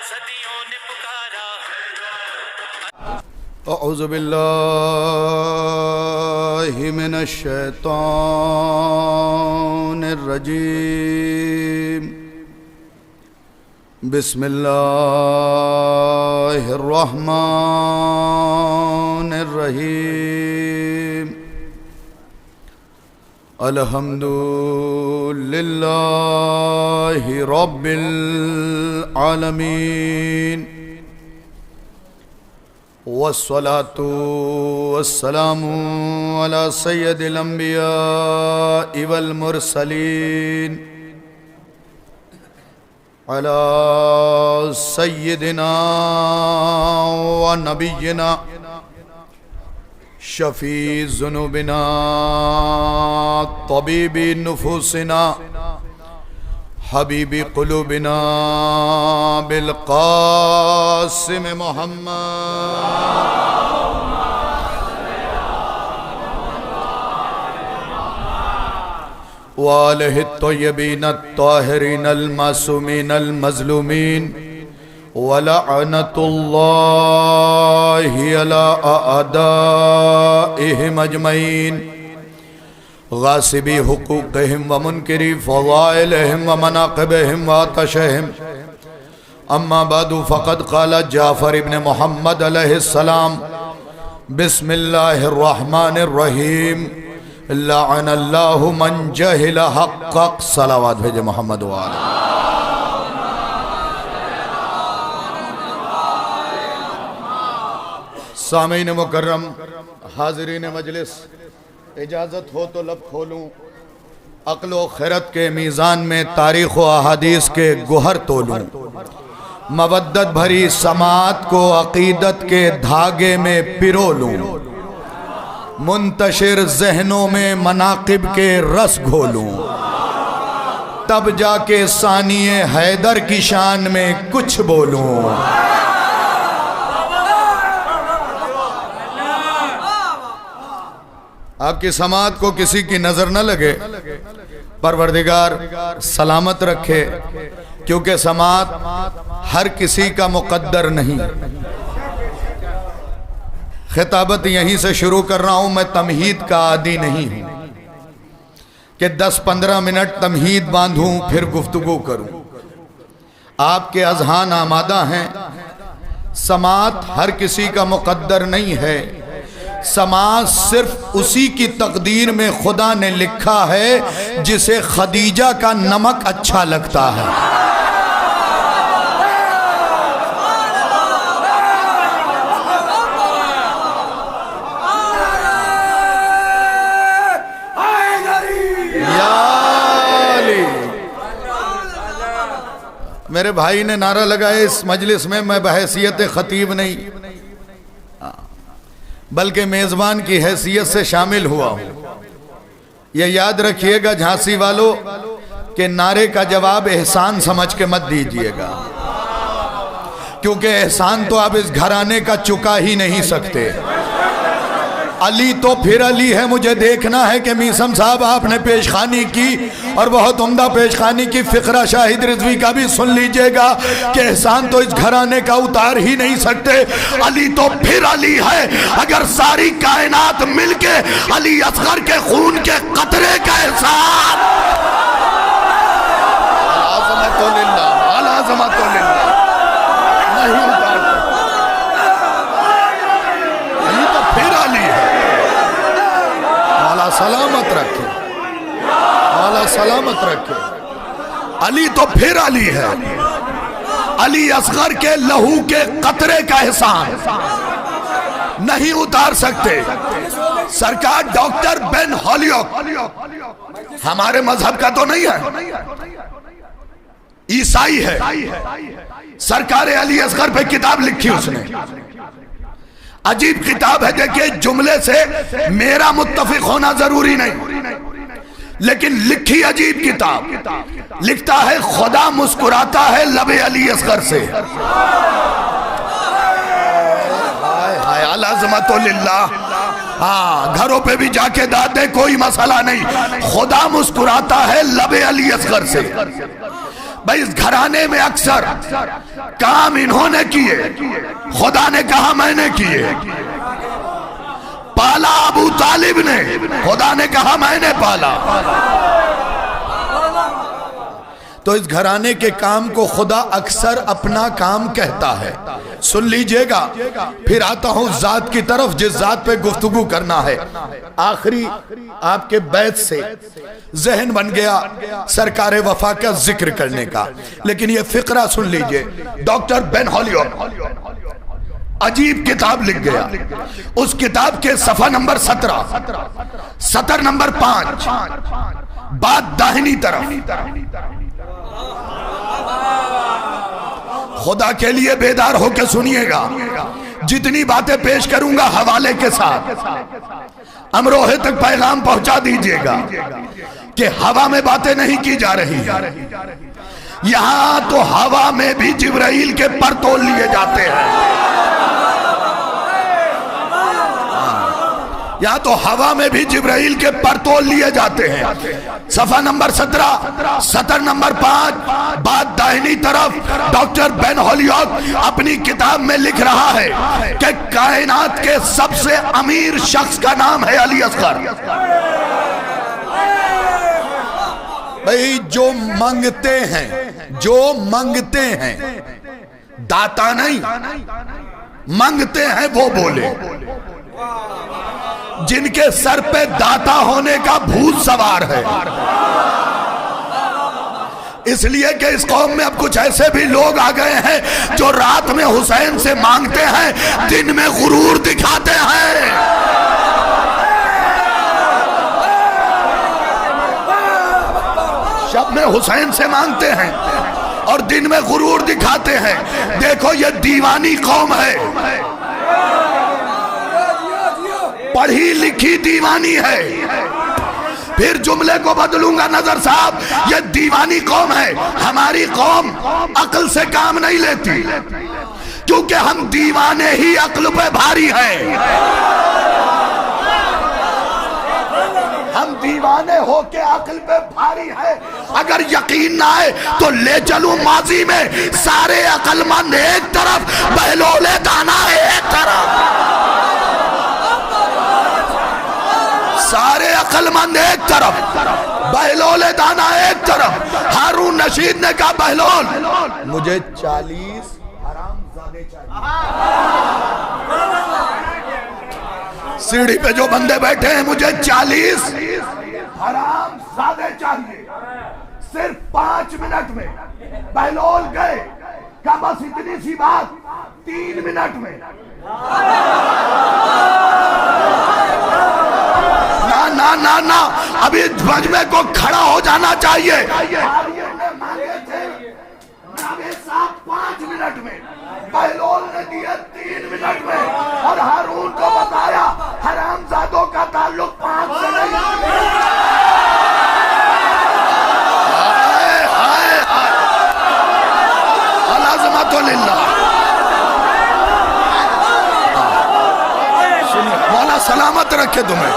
सदियों ने पुकारा। अऊज़ु बिल्लाहि मिनश शैतानिर रजीम। बिस्मिल्लाहिर रहमानिर रहीम। अल्हम्दुलिल्लाहि रब्बिल आलमीन। वस्सलातु वस्सलामु अला सय्यदिल अंबियाइ वल मुरसलीन अला सय्यदिना व नबिय्यिना शफी ज़ुनूबिना तबीबी नुफूसिना हबीबी क़ुलूबिना बिल क़ासिम मुहम्मद व आलिहि त्तय्यबीन अत्ताहिरीन अल-मासूमीन अल-मज़लूमीन व लअनतुल्लाहि अला अअदाइहिम अजमईन गासिबी हुकूक़हिम व मुनकिरी फ़ज़ाइलिहिम व मनाक़िबिहिम व आतशिहिम। अम्मा बादु फ़क़द क़ाल जाफ़र इब्न मुहम्मद अलैहिस्सलाम बिस्मिल्लाहिर रहमानिर रहीम लअनल्लाहु मन जहिल हक़्क़। सलावत भेजे मोहम्मद व आले। सामीन मुकर्रम, हाज़रीन मजलिस, इजाज़त हो तो लब खोलूं। अक्ल व खैरत के मीज़ान में तारीख़ व अहादीस के गुहर तोलूं। मवद्दत भरी समात को अक़ीदत के धागे में पिरो लूं। मुंतशिर ज़हनों में मनाक़िब के रस घोलूं। तब जाके सानिए हैदर की शान में कुछ बोलूं। आपकी समात को किसी की नजर न लगे, परवरदिगार सलामत रखे, क्योंकि समात हर किसी का मुकद्दर नहीं। खिताबत यहीं से शुरू कर रहा हूं। मैं तमहीद का आदी नहीं हूं कि 10-15 मिनट तमहीद बांधूं फिर गुफ्तगू करूं। आपके अज़हान आमादा हैं। समात हर किसी का मुकद्दर नहीं है। समाज सिर्फ उसी की तकदीर में खुदा ने लिखा है जिसे खदीजा का नमक अच्छा लगता है। मेरे भाई ने नारा लगाया इस मजलिस में, मैं बहैसियत खतीब नहीं बल्कि मेज़बान की हैसियत से शामिल हुआ हूं। यह याद रखिएगा झांसी वालों के नारे का जवाब एहसान समझ के मत दीजिएगा, क्योंकि एहसान तो आप इस घराने का चुका ही नहीं सकते। अली तो फिर अली है। मुझे देखना है कि मीसम साहब आपने पेशखानी की और बहुत उम्दा पेशखानी की। फ़िक्रा शाहिद रिजवी का भी सुन लीजिएगा कि एहसान तो इस घराने का उतार ही नहीं सकते। अली तो फिर अली है। अगर सारी कायनात मिलके अली असगर के खून के कतरे का एहसान नहीं उतार सलामत रखे, आला सलामत रखे। अली तो फिर अली है। अली असगर के लहू के कतरे का एहसान नहीं उतार सकते। सरकार डॉक्टर बेन हॉलियोक हमारे मजहब का तो नहीं है, ईसाई है। सरकार अली असगर पे किताब लिखी उसने। अजीब किताब है। देखिए, जुमले से मेरा मुत्तफिक होना जरूरी नहीं, लेकिन लिखी अजीब किताब। लिखता है खुदा मुस्कुराता है लबे अली असगर से। अज़मतुल्लाह। हाँ, घरों पे भी जाके दाद दे, कोई मसला नहीं। खुदा मुस्कुराता है लबे अली असगर से। भाई इस घराने में अक्सर काम इन्होंने किए, खुदा ने कहा मैंने किए। पाला अबू तालिब ने, खुदा ने कहा मैंने पाला। तो इस घराने के काम को खुदा अक्सर अपना काम कहता है। सुन लीजिएगा, फिर आता हूं जात की तरफ, जिस जात पे गुफ्तगू करना है। आखिरी आपके बैत से जहन बन गया सरकारे वफा का जिक्र करने का, लेकिन ये फिक्रा सुन लीजिए। डॉक्टर बेन हॉलियॉक अजीब किताब लिख गया। उस किताब के सफा नंबर 17, सतर नंबर 5, बात दाहिनी तरफ। खुदा के लिए बेदार होकर सुनिएगा, जितनी बातें पेश करूंगा हवाले के साथ अमरोहे तक पैगाम पहुंचा दीजिएगा कि हवा में बातें नहीं की जा रही। यहां तो हवा में भी जिब्राइल के पर तोल लिए जाते हैं। यहाँ तो हवा में भी जिब्राइल के पर तोल लिए जाते हैं। सफा नंबर 17, सतर नंबर 5, बात दाहिनी तरफ। डॉक्टर बेन हॉलियॉक अपनी किताब में लिख रहा है कि कायनात के सबसे अमीर शख्स का नाम है अली असगर। भाई जो मांगते हैं, जो मांगते हैं, दाता नहीं, मांगते हैं वो बोले। जिनके सर पे दाता होने का भूत सवार है। इसलिए कि इस कौम में अब कुछ ऐसे भी लोग आ गए हैं जो रात में हुसैन से मांगते हैं, दिन में गुरूर दिखाते हैं। शब में हुसैन से मांगते हैं और दिन में गुरूर दिखाते हैं। देखो ये दीवानी कौम है, पढ़ी लिखी दीवानी है। फिर जुमले को बदलूंगा नजर साहब, ये दीवानी कौम है। हमारी कौम अक्ल से काम नहीं लेती, क्योंकि हम दीवाने ही अक्ल पे भारी हैं। हम दीवाने होके अक्ल पे भारी है। अगर यकीन ना आए तो ले चलूं माजी में, सारे अक्लमंद एक तरफ, बहलोले दाना एक तरफ। सारे अक्लमंद एक तरफ, बहलोले दाना एक तरफ। हारून रशीद ने कहा बहलोल मुझे 40 हरामजादे चाहिए। सीढ़ी पे जो बंदे बैठे हैं, मुझे 40 हरामजादे चाहिए। सिर्फ 5 मिनट में बहलोल गए, कहा बस इतनी सी बात 3 मिनट में। ना ना ना ना, अभी मजमे को खड़ा हो जाना चाहिए। मांगे थे 5 मिनट में, बहलोल ने दिया 3 मिनट में, और हारून को बताया हरामजादों का ताल्लुक 5 से नहीं। मौला सलामत रखे तुम्हें।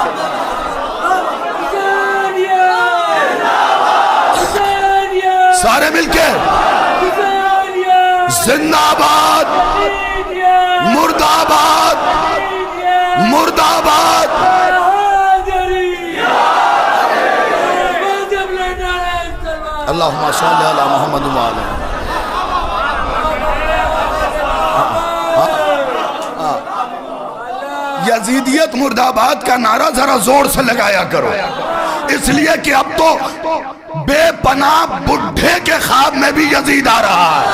सारे मिलके जिंदाबाद, मुर्दाबाद, मुर्दाबाद। अल्लाहुम्मा सल्ली अला मुहम्मद व अला यजीदियत मुर्दाबाद का नारा जरा जोर से लगाया करो, इसलिए कि अब तो बेपनाह बुढ़े के ख्वाब में भी यजीद आ रहा है।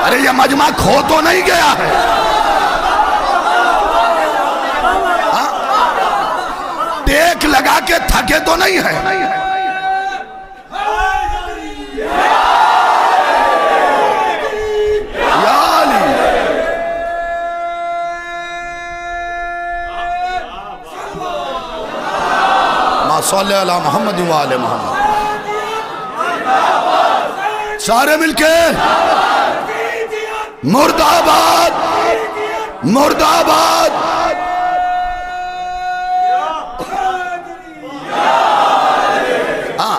अरे ये मजमा खो तो नहीं गया है? टेक लगा के थके तो नहीं है? सल्ले अला मोहम्मद व आले मोहम्मद। सारे मिलके मुर्दाबाद, मुर्दाबाद। हाँ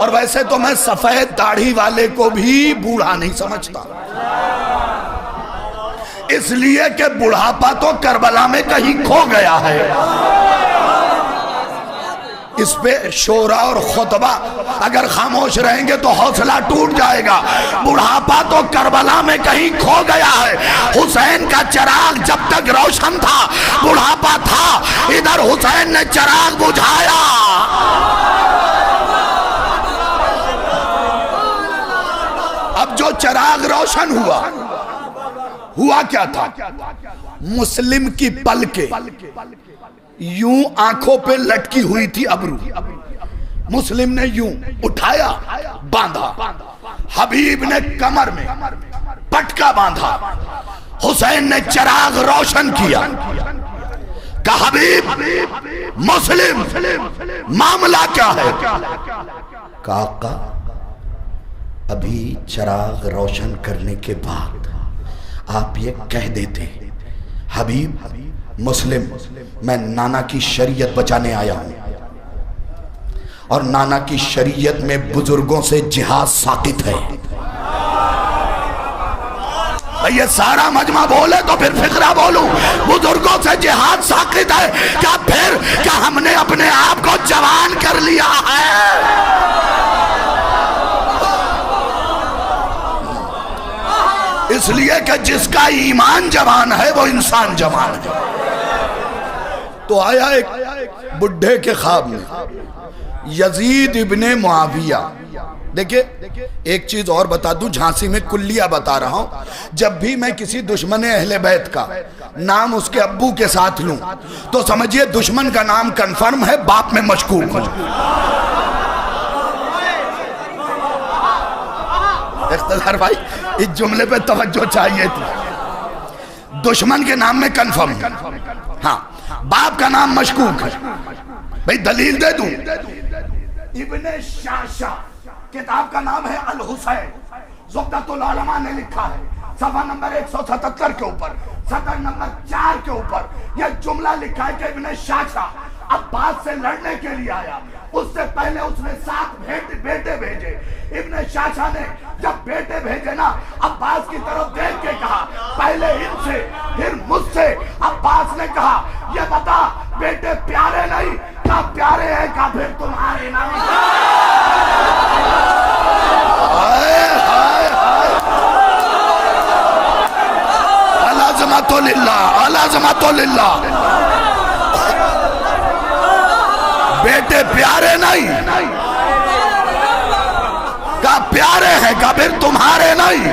और वैसे तो मैं सफेद दाढ़ी वाले को भी बूढ़ा नहीं समझता, इसलिए कि बुढ़ापा तो करबला में कहीं खो गया है। इस पे शोरा और खुतबा अगर खामोश रहेंगे तो हौसला टूट जाएगा। बुढ़ापा तो करबला में कहीं खो गया है। हुसैन का चिराग जब तक रोशन था बुढ़ापा था, इधर हुसैन ने चिराग बुझाया। अब जो चिराग रोशन हुआ क्या था? मुस्लिम की पलके यूं आंखों पे लटकी हुई थी अबरू, मुस्लिम ने यूं उठाया, बांधा। हबीब ने कमर में पटका बांधा। हुसैन ने चिराग रोशन किया। कहा हबीब मुस्लिम मामला क्या है? काका अभी चिराग रोशन करने के बाद आप ये कह देते हबीब मुस्लिम मैं नाना की शरीयत बचाने आया हूं, और नाना की शरीयत में बुजुर्गों से जिहाद साकित है। ये सारा मजमा बोले तो फिर फिक्रा बोलूं, बुजुर्गों से जिहाद साकित है क्या? फिर क्या हमने अपने आप को जवान कर लिया है? इसलिए कि जिसका ईमान जवान है वो इंसान जवान है। तो आया एक बुढ़े के ख्वाब में यजीद इब्ने मुआविया। देखिए एक चीज और बता दूं, झांसी में कुल्लिया बता रहा हूं। जब भी मैं किसी दुश्मन अहले बैत का नाम उसके अब्बू के साथ लूं तो समझिए दुश्मन का नाम कंफर्म है, बाप में मशकूक हूं। इख्तियार भाई इस जुमले पे तवज्जो चाहिए थी। दुश्मन के नाम में कंफर्म, हाँ बाप का नाम मशकूक है। भाई दलील दे दूं, इब्ने शाशा किताब का नाम है अल हुसैन, ज़ुक़्क़तुल उलमा ने लिखा है, सफ़ा नंबर 177 के ऊपर, सतर नंबर 4 के ऊपर यह जुमला लिखा है कि इब्ने शाशा अब्बास से लड़ने के लिए आया। उससे पहले उसने 7 बेटे भेजे। इब्ने शाशा ने जब बेटे भेजे ना, अब्बास की तरफ देख के कहा पहले इनसे फिर मुझसे। अब्बास ने कहा ये बता बेटे प्यारे नहीं क्या प्यारे हैं का फिर तुम्हारे नहीं? अलाज़मतुलिल्लाह अलाज़मतुलिल्लाह। बेटे प्यारे नहीं का प्यारे हैं का फिर तुम्हारे नहीं?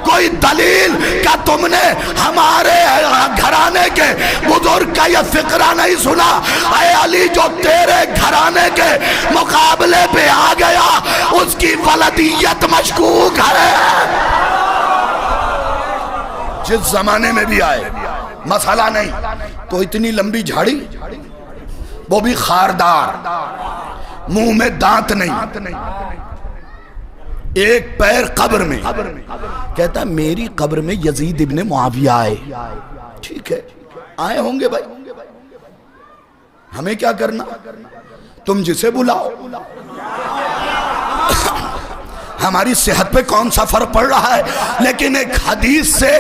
कोई दलील का तुमने हमारे घराने के बुजुर्ग का यह फिक्रा नहीं सुना? ऐ अली जो तेरे घराने के मुकाबले पे आ गया उसकी वलदियत मशकूक है। जिस जमाने में भी आए मसला नहीं, तो इतनी लंबी झाड़ी वो भी खारदार, मुंह में दांत नहीं, एक पैर कब्र में। कहता मेरी कब्र में यजीद इब्ने मुआविया आए। ठीक है आए होंगे भाई, हमें क्या करना, तुम जिसे बुलाओ। हमारी सेहत पे कौन सा फर्क पड़ रहा है, लेकिन एक हदीस से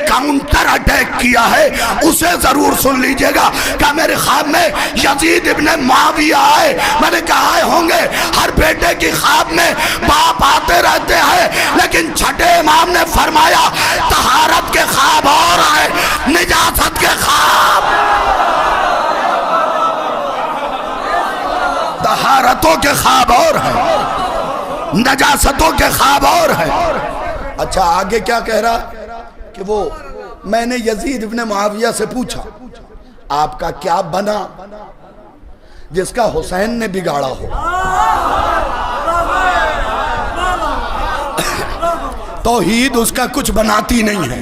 काउंटर अटैक किया है, उसे जरूर सुन लीजिएगा। क्या मेरे ख्वाब में यजीद इब्ने मुआविया आए? मैंने कहा आए होंगे, हर बेटे की ख्वाब में बाप आते रहते हैं, लेकिन छठे इमाम ने फरमाया तहारत के ख्वाब और आए, निजासत के ख्वाब। तहारतों के ख्वाब और है, नजासतों के ख्वाब और है। अच्छा आगे क्या कह रहा कि वो मैंने यजीद इब्ने मुआविया से पूछा आपका क्या बना जिसका हुसैन ने बिगाड़ा हो? तौहीद उसका कुछ बनाती नहीं है,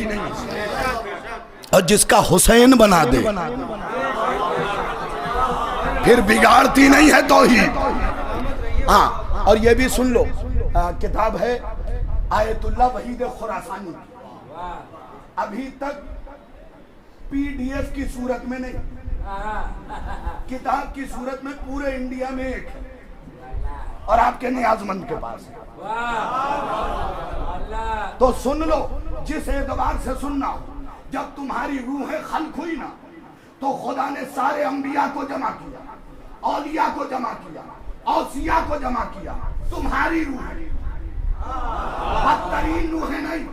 और जिसका हुसैन बना दे फिर बिगाड़ती नहीं है तौहीद। हाँ और ये भी सुन लो, किताब है आयतुल्लाह वहीद खुरासानी, अभी तक पीडीएफ की सूरत में नहीं, किताब की सूरत में पूरे इंडिया में एक है। और आपके नियाजमंद के पास है। तो सुन लो, जिस एतबार से सुनना, जब तुम्हारी रूहें खल्क हुई ना, तो खुदा ने सारे अंबिया को जमा किया, औलिया को जमा किया, औसिया को जमा किया। तुम्हारी रूह बदतरीन रूहें नहीं,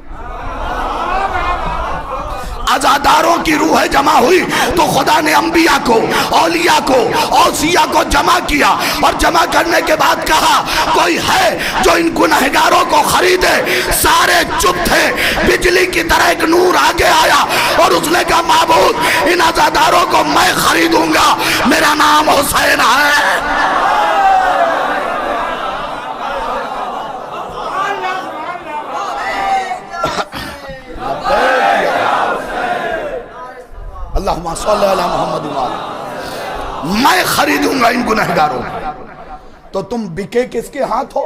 अज़ादारों की रूहें जमा हुई, तो खुदा ने अंबिया को, औलिया को, औसिया को जमा किया, और जमा करने के बाद कहा कोई है जो इन गुनहगारों को खरीदे। सारे चुप थे। बिजली की तरह एक नूर आगे आया और उसने कहा माबूद, इन अज़ादारों को मैं खरीदूंगा, मेरा नाम हुसैन है। अल्लाहुम्मा सल्ली अला मुहम्मद। मैं खरीदूंगा इन गुनहगारों को। तो तुम बिके किसके हाथ हो?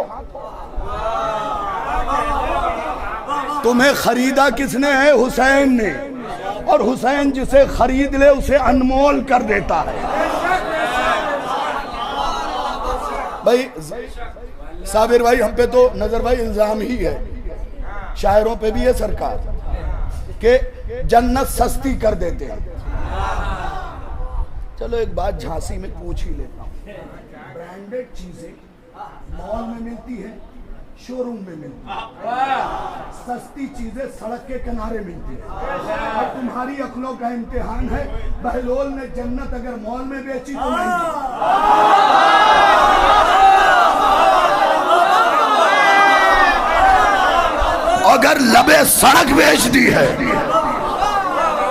तुम्हें खरीदा किसने है? हुसैन ने। और हुसैन जिसे खरीद ले उसे अनमोल कर देता है। भाई साबिर भाई, हम पे तो नजर भाई इल्जाम ही है, शायरों पे भी है सरकार, के जन्नत सस्ती कर देते हैं। चलो एक बात झांसी में पूछ ही लेता हूँ। ब्रांडेड चीजें मॉल में मिलती है, शोरूम में मिलती है, सस्ती चीजें सड़क के किनारे मिलती है। और तुम्हारी अक्लों का इम्तिहान है। बहलोल ने जन्नत अगर मॉल में बेची तो महंगी, अगर लबे सड़क बेच दी है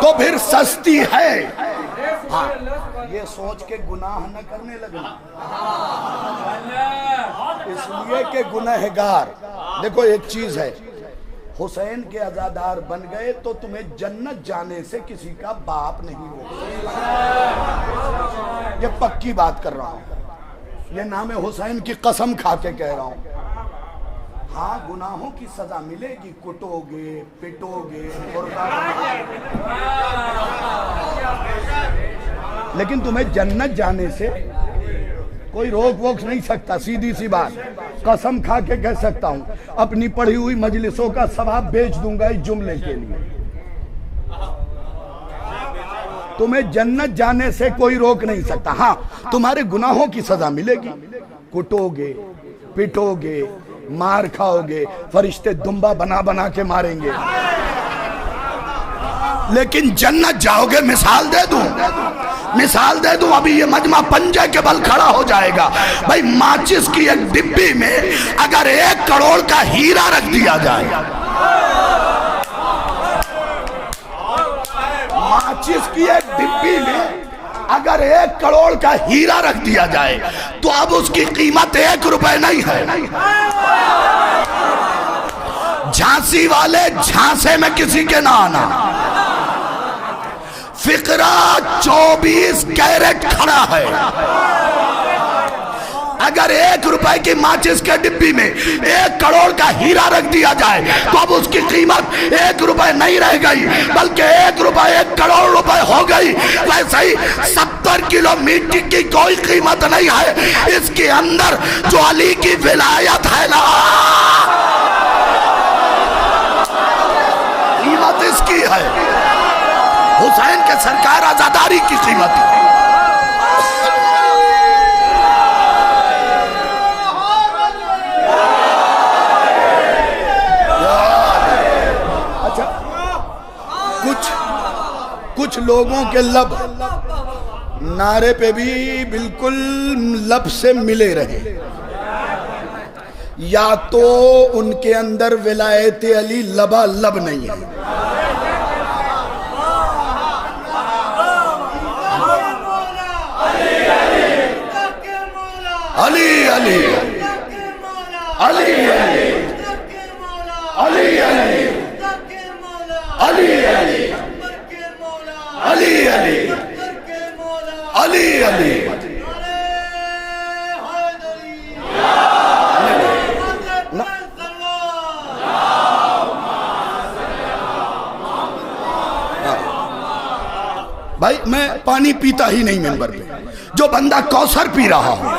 तो फिर सस्ती है। हाँ, ये सोच के गुनाह न करने लगे, इसलिए कि गुनहगार। देखो एक चीज है, हुसैन के अज़ादार बन गए तो तुम्हें जन्नत जाने से किसी का बाप नहीं होगा। ये पक्की बात कर रहा हूं, ये नाम हुसैन की कसम खा के कह रहा हूं। हाँ, गुनाहों की सजा मिलेगी, कुटोगे, पिटोगे, लेकिन तुम्हें जन्नत जाने से कोई रोक वोक नहीं सकता। सीधी सी बात, कसम खा के कह सकता हूं, अपनी पढ़ी हुई मजलिसों का सवाब बेच दूंगा इस जुमले के लिए। तुम्हें जन्नत जाने से कोई रोक नहीं सकता। हाँ, तुम्हारे गुनाहों की सजा मिलेगी, कुटोगे, पिटोगे, मार खाओगे, फरिश्ते दुम्बा बना बना के मारेंगे, लेकिन जन्नत जाओगे। मिसाल दे दूं, अभी ये मजमा पंजे के बल खड़ा हो जाएगा। भाई माचिस की एक डिब्बी में अगर 1 करोड़ का हीरा रख दिया जाए, माचिस की एक डिब्बी में अगर 1 करोड़ का हीरा रख दिया जाए तो अब उसकी कीमत 1 रुपए नहीं है। झांसी वाले, झांसे में किसी के ना आना। फिक्रा 24 कैरेट खड़ा है। अगर 1 रुपए की माचिस के डिब्बी में 1 करोड़ का हीरा रख दिया जाए तो अब उसकी कीमत 1 रुपए नहीं रह गई, बल्कि 1 रुपए 1 करोड़ रुपए हो गई। वैसे ही 70 किलो मिट्टी की कोई कीमत नहीं है। इसके अंदर जो अली की विलायत है ना, कीमत इसकी है। हुसैन के सरकार आजादारी की कीमत है। अच्छा, कुछ लोगों के लब नारे पे भी बिल्कुल लब से मिले रहे, या तो उनके अंदर विलायत अली लबा लब नहीं है। अली अली अली अली अली अली अली अली अली अली भाई मैं पानी पीता ही नहीं मेंबर पे। जो बंदा कौसर पी रहा हो,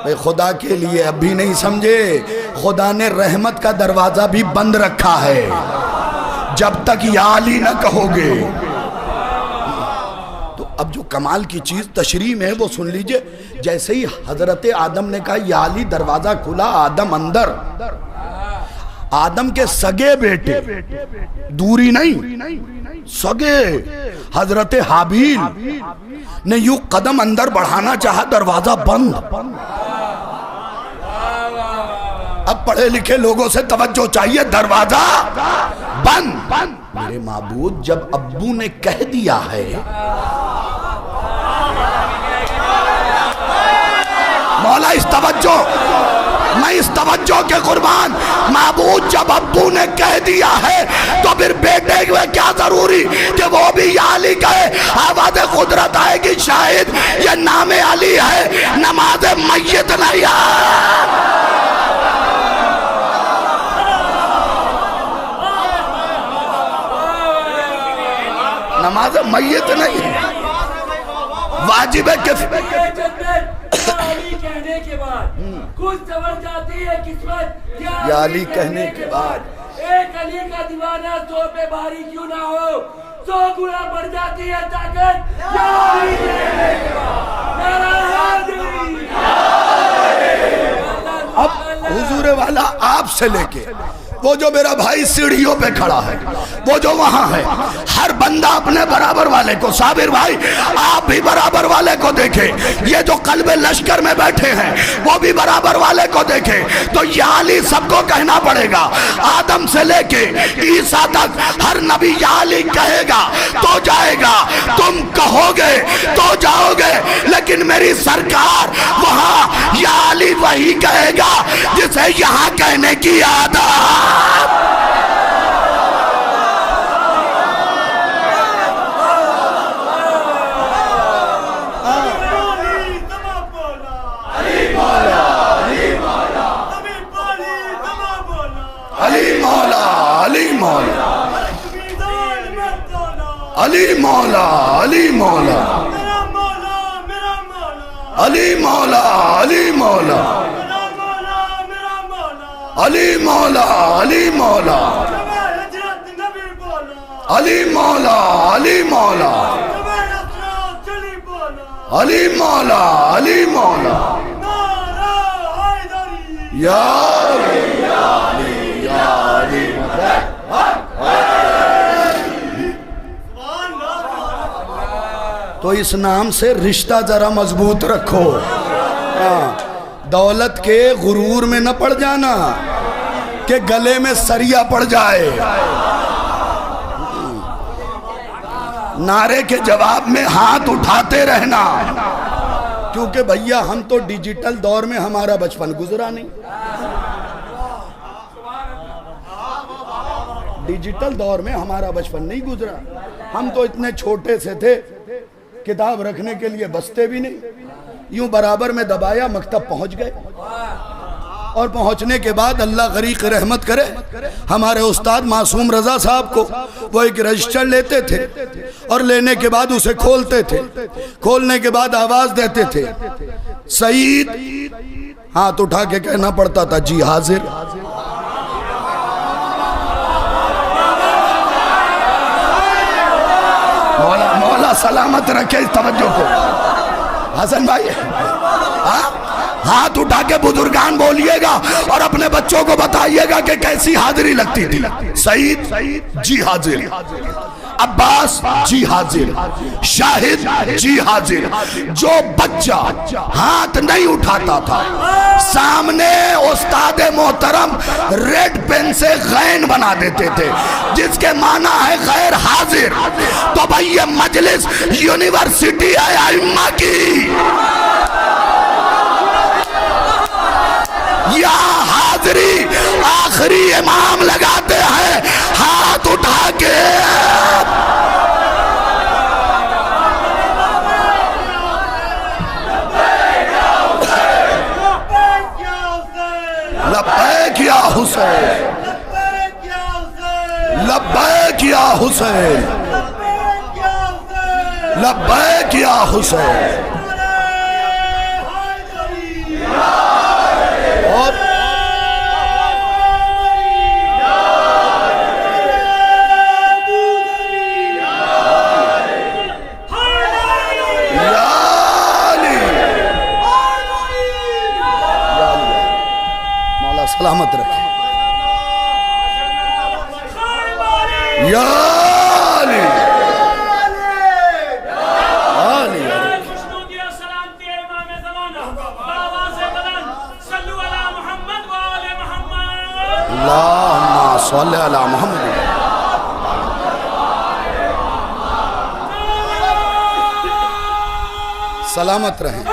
भाई खुदा के लिए अब भी नहीं समझे, खुदा ने रहमत का दरवाजा भी बंद रखा है जब तक या अली ना कहोगे। तो अब जो कमाल की चीज तशरीह में है वो सुन लीजिए। जैसे ही हजरत आदम ने कहा या अली, दरवाजा खुला, आदम अंदर। आदम के सगे बेटे, दूरी नहीं, सगे हजरत हाबील ने यूं कदम अंदर बढ़ाना चाहा, दरवाजा बंद। अब पढ़े लिखे लोगों से तवज्जो चाहिए, दरवाजा बंद। मेरे माबूद, जब अब्बू ने कह दिया है, मौला इस तवज्जो, मैं इस तवज्जो के कुर्बान, माबूद जब अब्बू ने कह दिया है तो फिर बेटे में क्या जरूरी कि वो भी या अली कहे। आवाज कुदरत आएगी, शायद ये नाम अली है, नमाज मैयत नहीं है। नमाज मैयत नहीं है, वाजिब है। कहने के बाद कुछ समझ जाती है किस्मत, या अली कहने के बाद एक अली का दीवाना 100 पे भारी क्यों ना हो, 100 गुना बढ़ जाती है ताकत। या अली कहने के बाद मेरा हाजिरी। अब हुजूर वाला आपसे लेके वो जो मेरा भाई सीढ़ियों पे खड़ा है, वो जो वहां है, हर बंदा अपने बराबर वाले को, साबिर भाई आप भी बराबर वाले को देखे, ये जो कल्बे लश्कर में बैठे हैं वो भी बराबर वाले को देखे। तो या अली सबको कहना पड़ेगा, आदम से लेके ईसा तक हर नबी या अली कहेगा तो जाएगा, तुम कहोगे तो जाओगे। लेकिन मेरी सरकार वहां या अली वही कहेगा जिसे यहां कहने की आदत। अली मौला, अली मौला, अली मौला, अली मौला, अली मौला, अली मौला, अली मौला, अली मौला, अली मौला, अली मौला, अली मौला, अली मौला, या अली, या अली, या अली। तो इस नाम से रिश्ता जरा मजबूत रखो, दौलत के गुरूर में न पड़ जाना कि गले में सरिया पड़ जाए। नारे के जवाब में हाथ उठाते रहना, क्योंकि भैया हम तो डिजिटल दौर में हमारा बचपन गुजरा नहीं, डिजिटल दौर में हमारा बचपन नहीं गुजरा। हम तो इतने छोटे से थे, किताब रखने के लिए बसते भी नहीं, यूं बराबर में दबाया, मकतब पहुंच गए। और पहुंचने के बाद अल्लाह गरीक रहमत करे, हमारे उस्ताद मासूम रजा साहब को वो एक रजिस्टर लेते थे और लेने के बाद उसे खोलते थे, खोलने के बाद आवाज देते थे, सईद, हाथ उठा के कहना पड़ता था जी हाजिर। मौला मौला सलामत रखे इस तवज्जो को। हसन भाई, हाथ उठा के बुजुर्गान बोलिएगा और अपने बच्चों को बताइएगा कि कैसी हाजिरी लगती थी। सईद जी हाजिर, अब्बास जी हाजिर, शाहिद जी हाजिर। जो बच्चा हाथ नहीं उठाता था, सामने उस्ताद मोहतरम रेड पेन से गैन बना देते थे, जिसके माना है गैर हाजिर। तो भाई ये मजलिस यूनिवर्सिटी है आइम्मा की, यहाँ हाजिरी आखिरी इमाम लगाते हैं हाथ उठा के। लब्बैक या हुसैन, लब्बैक या हुसैन, लब्बैक या हुसैन। या अली अली अल्लाहुम्मा सल्ली अला मुहम्मद। सलामत रहें।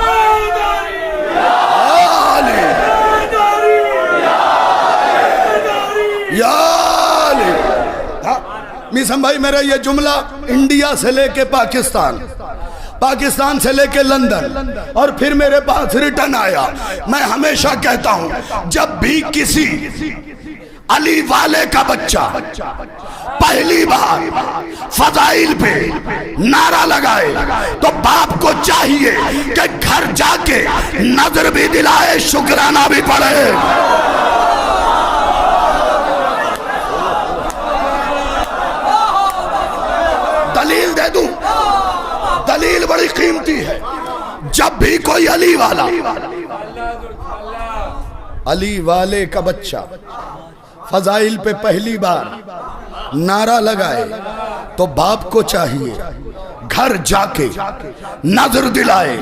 मिसम भाई मेरा ये जुमला इंडिया से लेके पाकिस्तान, पाकिस्तान से लेके लंदन और फिर मेरे पास रिटर्न आया। मैं हमेशा कहता हूं जब भी किसी अली वाले का बच्चा पहली बार फजाइल पे नारा लगाए तो बाप को चाहिए कि घर जाके नजर भी दिलाए, शुक्राना भी पढ़े। दलील दे दूं, दलील बड़ी कीमती है। जब भी कोई अली वाला, अली वाले का बच्चा फजाइल पे पहली बार नारा लगाए तो बाप को चाहिए घर जाके नजर दिलाए,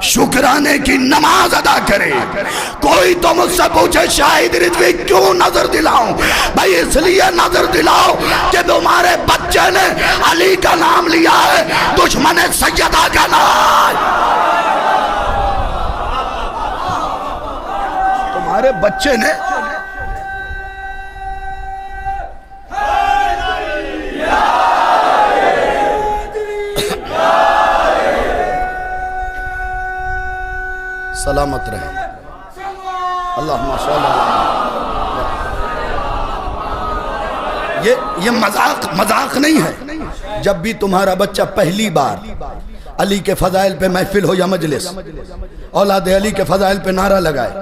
शुक्राने की नमाज अदा करे। कोई तो मुझसे पूछे शाहिद रिजवी क्यों नजर दिलाऊं? भाई इसलिए नजर दिलाओ कि तुम्हारे बच्चे ने अली का नाम लिया है, दुश्मन सैयदा का नाम। तुम्हारे बच्चे ने सलामत रहे। अल्लाहुम्मा सल्ली अला। ये मजाक नहीं है। जब भी तुम्हारा बच्चा पहली बार अली के फजाइल पे महफिल हो या मजलिस, औलाद अली के फजाइल पे नारा लगाए,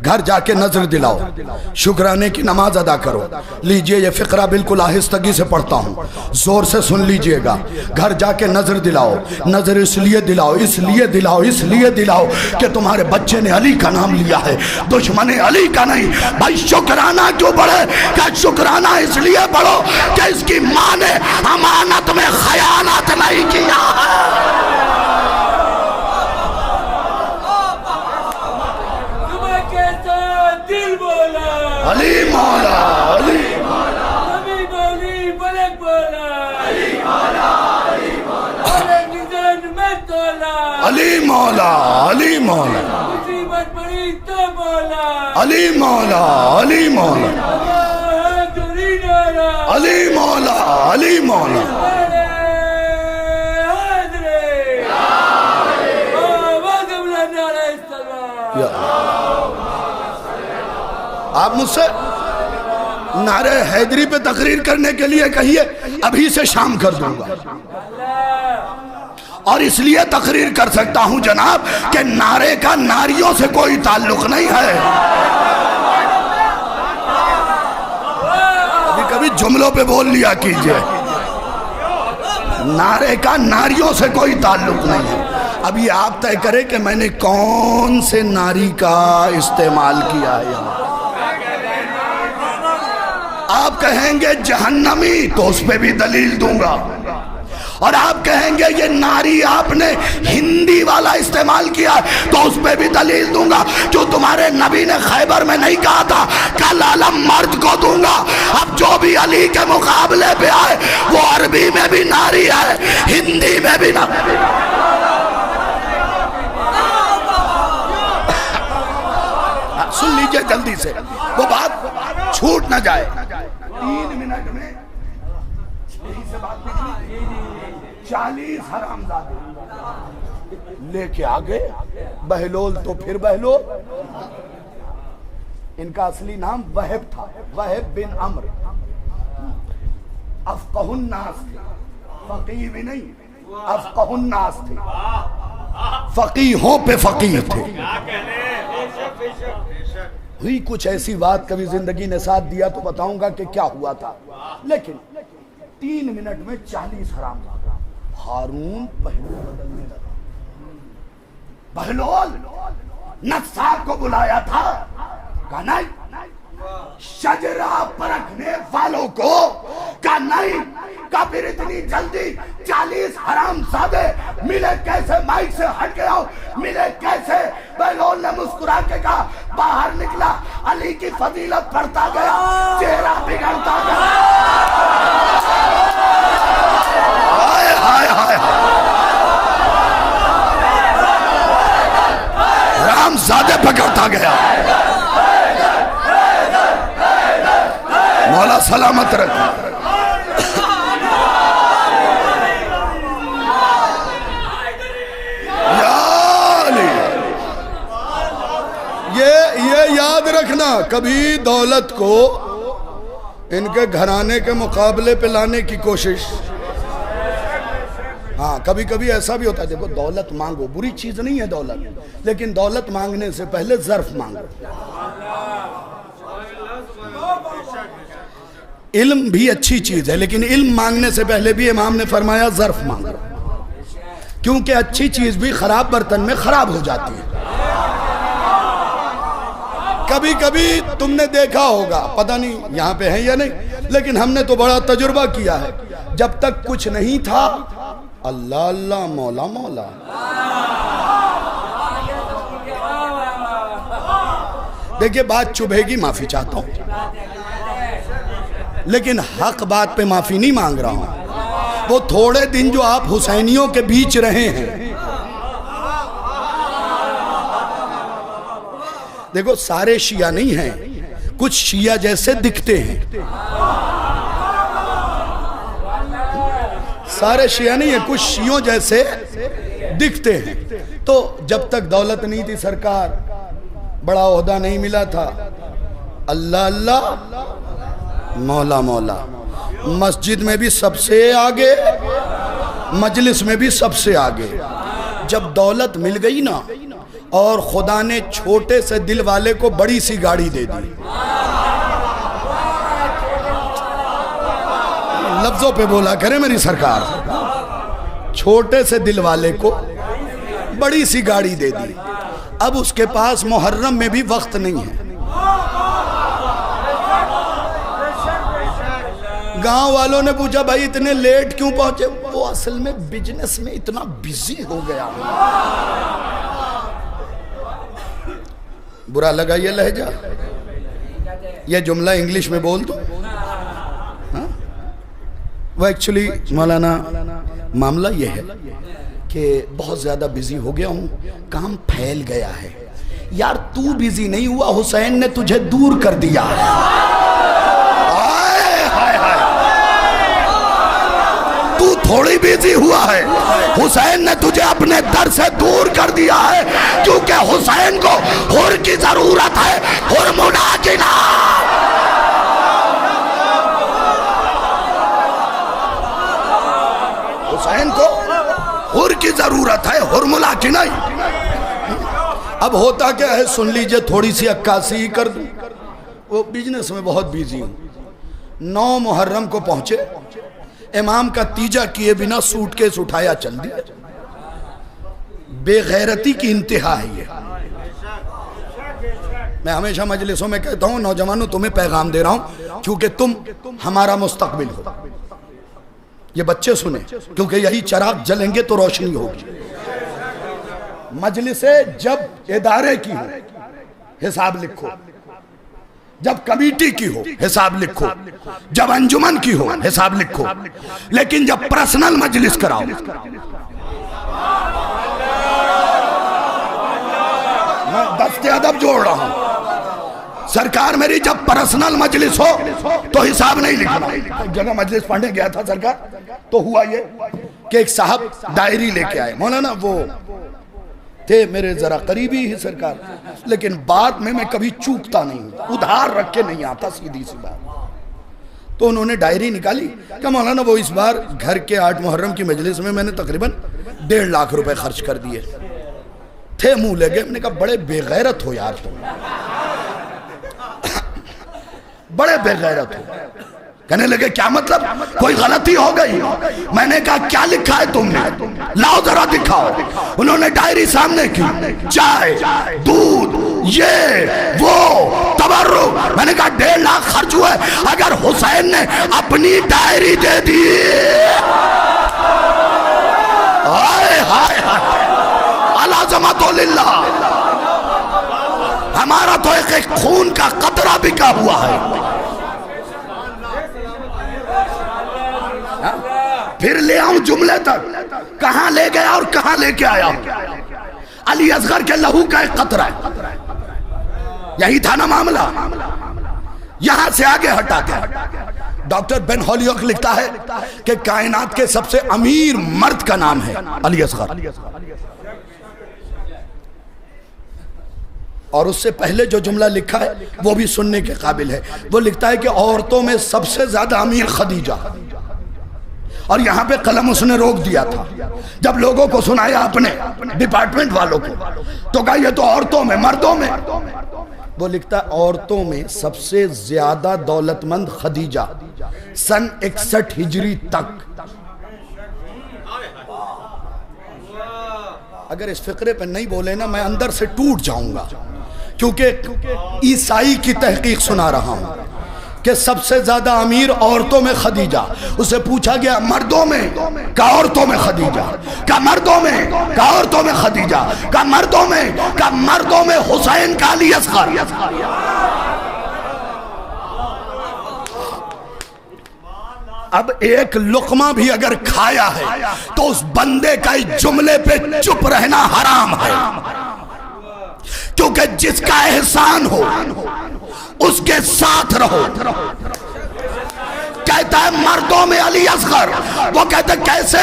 घर जाके नजर दिलाओ, शुक्राने की नमाज अदा करो। लीजिए ये फिक्रा बिल्कुल आहिस्तगी से पढ़ता हूँ, जोर से सुन लीजिएगा। घर जाके नजर दिलाओ, नजर इसलिए दिलाओ, इसलिए दिलाओ, इसलिए दिलाओ कि तुम्हारे बच्चे ने अली का नाम लिया है, दुश्मन अली का नहीं। भाई शुक्राना क्यों पढ़े? क्या शुक्राना इसलिए पढ़ो कि इसकी माँ ने अमानत में खयानत नहीं किया है। अली मौला, अली मौला, अली बोली बलक बोला, अली मौला, अली मौला, अली मौला, अली मौला, मुसीबत पड़ी तो बोला, अली मौला, अली मौला, अली मौला, अली मौला। आप मुझसे नारे हैदरी पे तकरीर करने के लिए कहिए, अभी से शाम कर दूंगा। और इसलिए तकरीर कर सकता हूं जनाब कि नारे का नारियों से कोई ताल्लुक नहीं है। कभी कभी जुमलों पे बोल लिया कीजिए, नारे का नारियों से कोई ताल्लुक नहीं है। अभी आप तय करें कि मैंने कौन से नारी का इस्तेमाल किया है यहाँ। आप कहेंगे जहन्नमी तो उस पे भी दलील दूंगा, और आप कहेंगे ये नारी आपने हिंदी वाला इस्तेमाल किया तो उस पे भी दलील दूंगा। जो तुम्हारे नबी ने खैबर में नहीं कहा था कल आलम मर्द को दूंगा, अब जो भी अली के मुकाबले पे आए वो अरबी में भी नारी है, हिंदी में भी नारी। सुन लीजिए जल्दी से, वो बात छूट ना जाए। 3 मिनट में यही से बात निकली। 40 हरामजादे लेके आ गए बहलोल, तो फिर बहलोल। इनका असली नाम वहब था, वहब बिन अम्र। अफ़क़हुन्नास थे, फकीह भी नहीं, अफ़क़हुन्नास थे, फकीहों पे फकीह थे। हुई कुछ ऐसी बात, कभी जिंदगी ने साथ दिया तो बताऊंगा कि क्या हुआ था। लेकिन 3 मिनट में 40 हरामजादा। हारून बहलोल बदलने लगा। बहलोल नक्साब को बुलाया था, कहा नहीं, शजरा परखने वालों को क्या नहीं? का फिर इतनी जल्दी 40 हरामजादे मिले कैसे? माइक से हट गया मिले कैसे? बहलोल ने मुस्कुरा के कहा बाहर निकला, अली की फजीलत पढ़ता गया, चेहरा बिगड़ता गया। हाय हाय हाय हरामजादे पकड़ता गया। मौला सलामत रखे। ये याद रखना, कभी दौलत को इनके घराने के मुकाबले पे लाने की कोशिश। हाँ, कभी कभी ऐसा भी होता है। देखो, दौलत मांगो, बुरी चीज नहीं है दौलत, लेकिन दौलत मांगने से पहले ज़र्फ मांगो। इल्म भी अच्छी चीज है, लेकिन इल्म मांगने से पहले भी इमाम ने फरमाया ज़र्फ मांगो, क्योंकि अच्छी चीज भी खराब बर्तन में खराब हो जाती है। कभी कभी तुमने देखा होगा, पता नहीं यहाँ पे है या नहीं, लेकिन हमने तो बड़ा तजुर्बा किया है। जब तक कुछ नहीं था, अल्लाह अल्लाह, मौला मौला। देखिए, बात चुभेगी, माफी चाहता हूं, लेकिन हक बात पे माफी नहीं मांग रहा हूं। वो थोड़े दिन जो आप हुसैनियों के बीच रहे हैं, देखो सारे शिया नहीं हैं, कुछ शिया जैसे दिखते हैं। सारे शिया नहीं है, कुछ शियों जैसे दिखते हैं। तो जब तक दौलत नहीं थी सरकार, बड़ा ओहदा नहीं मिला था, अल्लाह अल्लाह, मौला मौला। मस्जिद में भी सबसे आगे, मजलिस में भी सबसे आगे। जब दौलत मिल गई ना, और खुदा ने छोटे से दिल वाले को बड़ी सी गाड़ी दे दी। लफ्जों पे बोला करे मेरी सरकार, छोटे से दिल वाले को बड़ी सी गाड़ी दे दी। अब उसके पास मुहर्रम में भी वक्त नहीं है। गांव वालों ने पूछा, भाई इतने लेट क्यों पहुंचे? वो असल में बिजनेस में इतना बिजी हो गया। बुरा लगा ये लहजा? ये जुमला इंग्लिश में बोल दो। हाँ? वो एक्चुअली मौलाना मामला ये है कि बहुत ज्यादा बिजी हो गया हूं, काम फैल गया है। यार तू बिजी नहीं हुआ, हुसैन ने तुझे दूर कर दिया है। तू थोड़ी बिजी हुआ है, हुसैन ने तुझे अपने दर से दूर कर दिया है, क्योंकि हुसैन को हुर की जरूरत है, हुरमुला की ना। हुसैन को हुर की जरूरत है, हुरमुला की नहीं। अब होता क्या है, सुन लीजिए, थोड़ी सी अक्कासी ही कर दूं। वो बिजनेस में बहुत बिजी हूं। 9 मुहर्रम को पहुंचे, इमाम का तीजा किए बिना सूटकेस उठाया चल दिया। बेगैरती की इंतहा है ये। मैं हमेशा मजलिसों में कहता हूं, नौजवानों तुम्हें पैगाम दे रहा हूं, क्योंकि तुम हमारा मुस्तकबिल हो। ये बच्चे सुने, क्योंकि यही चिराग जलेंगे तो रोशनी होगी। मजलिसे जब इदारे की हो, हिसाब लिखो। जब कमेटी की हो, हिसाब लिखो। जब अंजुमन की हो, हिसाब लिखो। लेकिन जब पर्सनल मजलिस कराओ, मैं दस्ते अदब जोड़ रहा हूं। सरकार मेरी जब पर्सनल मजलिस हो तो हिसाब नहीं लिखना। एक जगह मजलिस पढ़ने गया था सरकार, तो हुआ ये कि एक साहब डायरी लेके आए। मौलाना वो थे मेरे जरा करीबी ही सरकार, लेकिन बात में मैं कभी चूकता नहीं, उधार रख के नहीं आता, सीधी सी बात। तो उन्होंने डायरी निकाली कि मौलाना वो इस बार घर के 8 मुहर्रम की मजलिस में मैंने तकरीबन 1.5 लाख रुपए खर्च कर दिए थे। मुंह लगे, मैंने कहा बड़े बेगैरत हो यार तुम, बड़े बेगैरत हो। कहने लगे क्या मतलब, कोई गलती हो गई? मैंने कहा क्या लिखा है तुमने, लाओ जरा दिखाओ। उन्होंने डायरी सामने की, चाय, दूध, ये वो तबर्रुक। मैंने कहा 1.5 लाख खर्च हुए, अगर हुसैन ने अपनी डायरी दे दी, हाय हाय हाय, अलाज़मतो लिल्लाह, हमारा तो एक खून का कतरा बिका हुआ है। फिर ले आऊं जुमले तक, कहां ले गया और कहां लेके आया। अली असगर के लहू का एक कतरा है, यही था ना मामला। यहां से आगे हटाते हैं। डॉक्टर बेन हॉलियोक लिखता है कि कायनात के सबसे अमीर मर्द का नाम है अली असगर। और उससे पहले जो जुमला लिखा है वो भी सुनने के काबिल है। वो लिखता है कि औरतों में सबसे ज्यादा अमीर खदीजा। और यहां पे कलम उसने रोक दिया था जब लोगों को सुनाया अपने डिपार्टमेंट वालों को, तो कहा ये तो औरतों में, मर्दों में। वो लिखता है औरतों में सबसे ज्यादा दौलतमंद खदीजा, सन 61 हिजरी तक। अगर इस फिक्रे पे नहीं बोले ना, मैं अंदर से टूट जाऊंगा, क्योंकि ईसाई की तहकीक सुना रहा हूं कि सबसे ज्यादा अमीर औरतों में खदीजा। उसे पूछा गया मर्दों में, का औरतों में खदीजा, का मर्दों में, का औरतों में खदीजा, का मर्दों में, का मर्दों में हुसैन का अली असगर। अब एक लुकमा भी अगर खाया है तो उस बंदे का इस जुमले पे चुप रहना हराम है, क्योंकि जिसका एहसान हो उसके साथ रहो। कहता है मर्दों में अली असगर। वो कहते कैसे?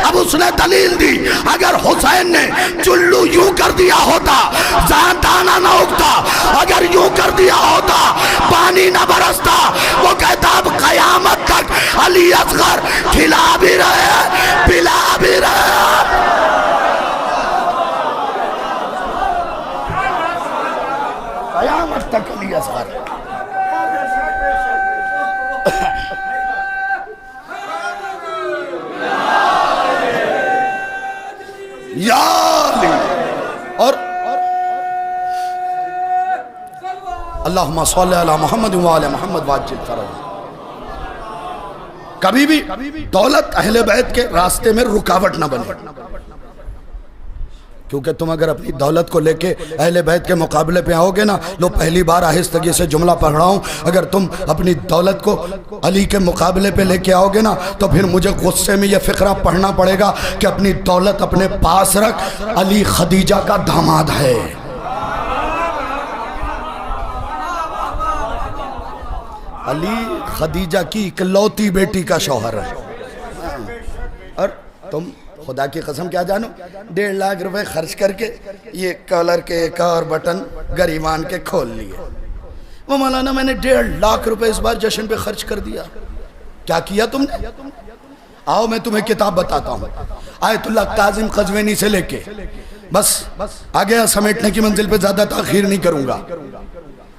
अब उसने दलील दी, अगर हुसैन ने चुल्लू यूं कर दिया होता, जहां दाना ना उगता, अगर यूं कर दिया होता पानी ना बरसता। वो कहता अब कयामत तक अली असगर खिला भी रहे, पिला भी रहे। कयामत तक अली असगर। और अल्लाहुम्मा सल्ली अला मुहम्मद व आले मुहम्मद वाजिल फरज। कभी भी दौलत अहले बैत के रास्ते में रुकावट ना बने, क्योंकि तुम अगर अपनी दौलत को लेके अहले बैत के मुकाबले पे आओगे ना, लो पहली बार आहिस्तगी से जुमला पढ़ रहा हूँ, अगर तुम अपनी दौलत को अली के मुकाबले पे लेके आओगे ना, तो फिर मुझे गुस्से में यह फिक्रा पढ़ना पड़ेगा कि अपनी दौलत अपने पास रख, अली खदीजा का दामाद है। अली खदीजा की इकलौती बेटी का शौहर है। और तुम खुदा की कसम क्या जानो, 1.5 लाख रुपए खर्च करके ये कॉलर के एक और बटन गरीबान के खोल लिए। वो मौलाना मैंने 1.5 लाख रुपए इस बार जश्न पे खर्च कर दिया। क्या किया तुमने? आओ मैं तुम्हें किताब बताता हूँ। आयतुल्लाह काजिम कज़वीनी से लेके बस आगे समेटने की मंजिल पे ज्यादा ताखीर नहीं करूंगा।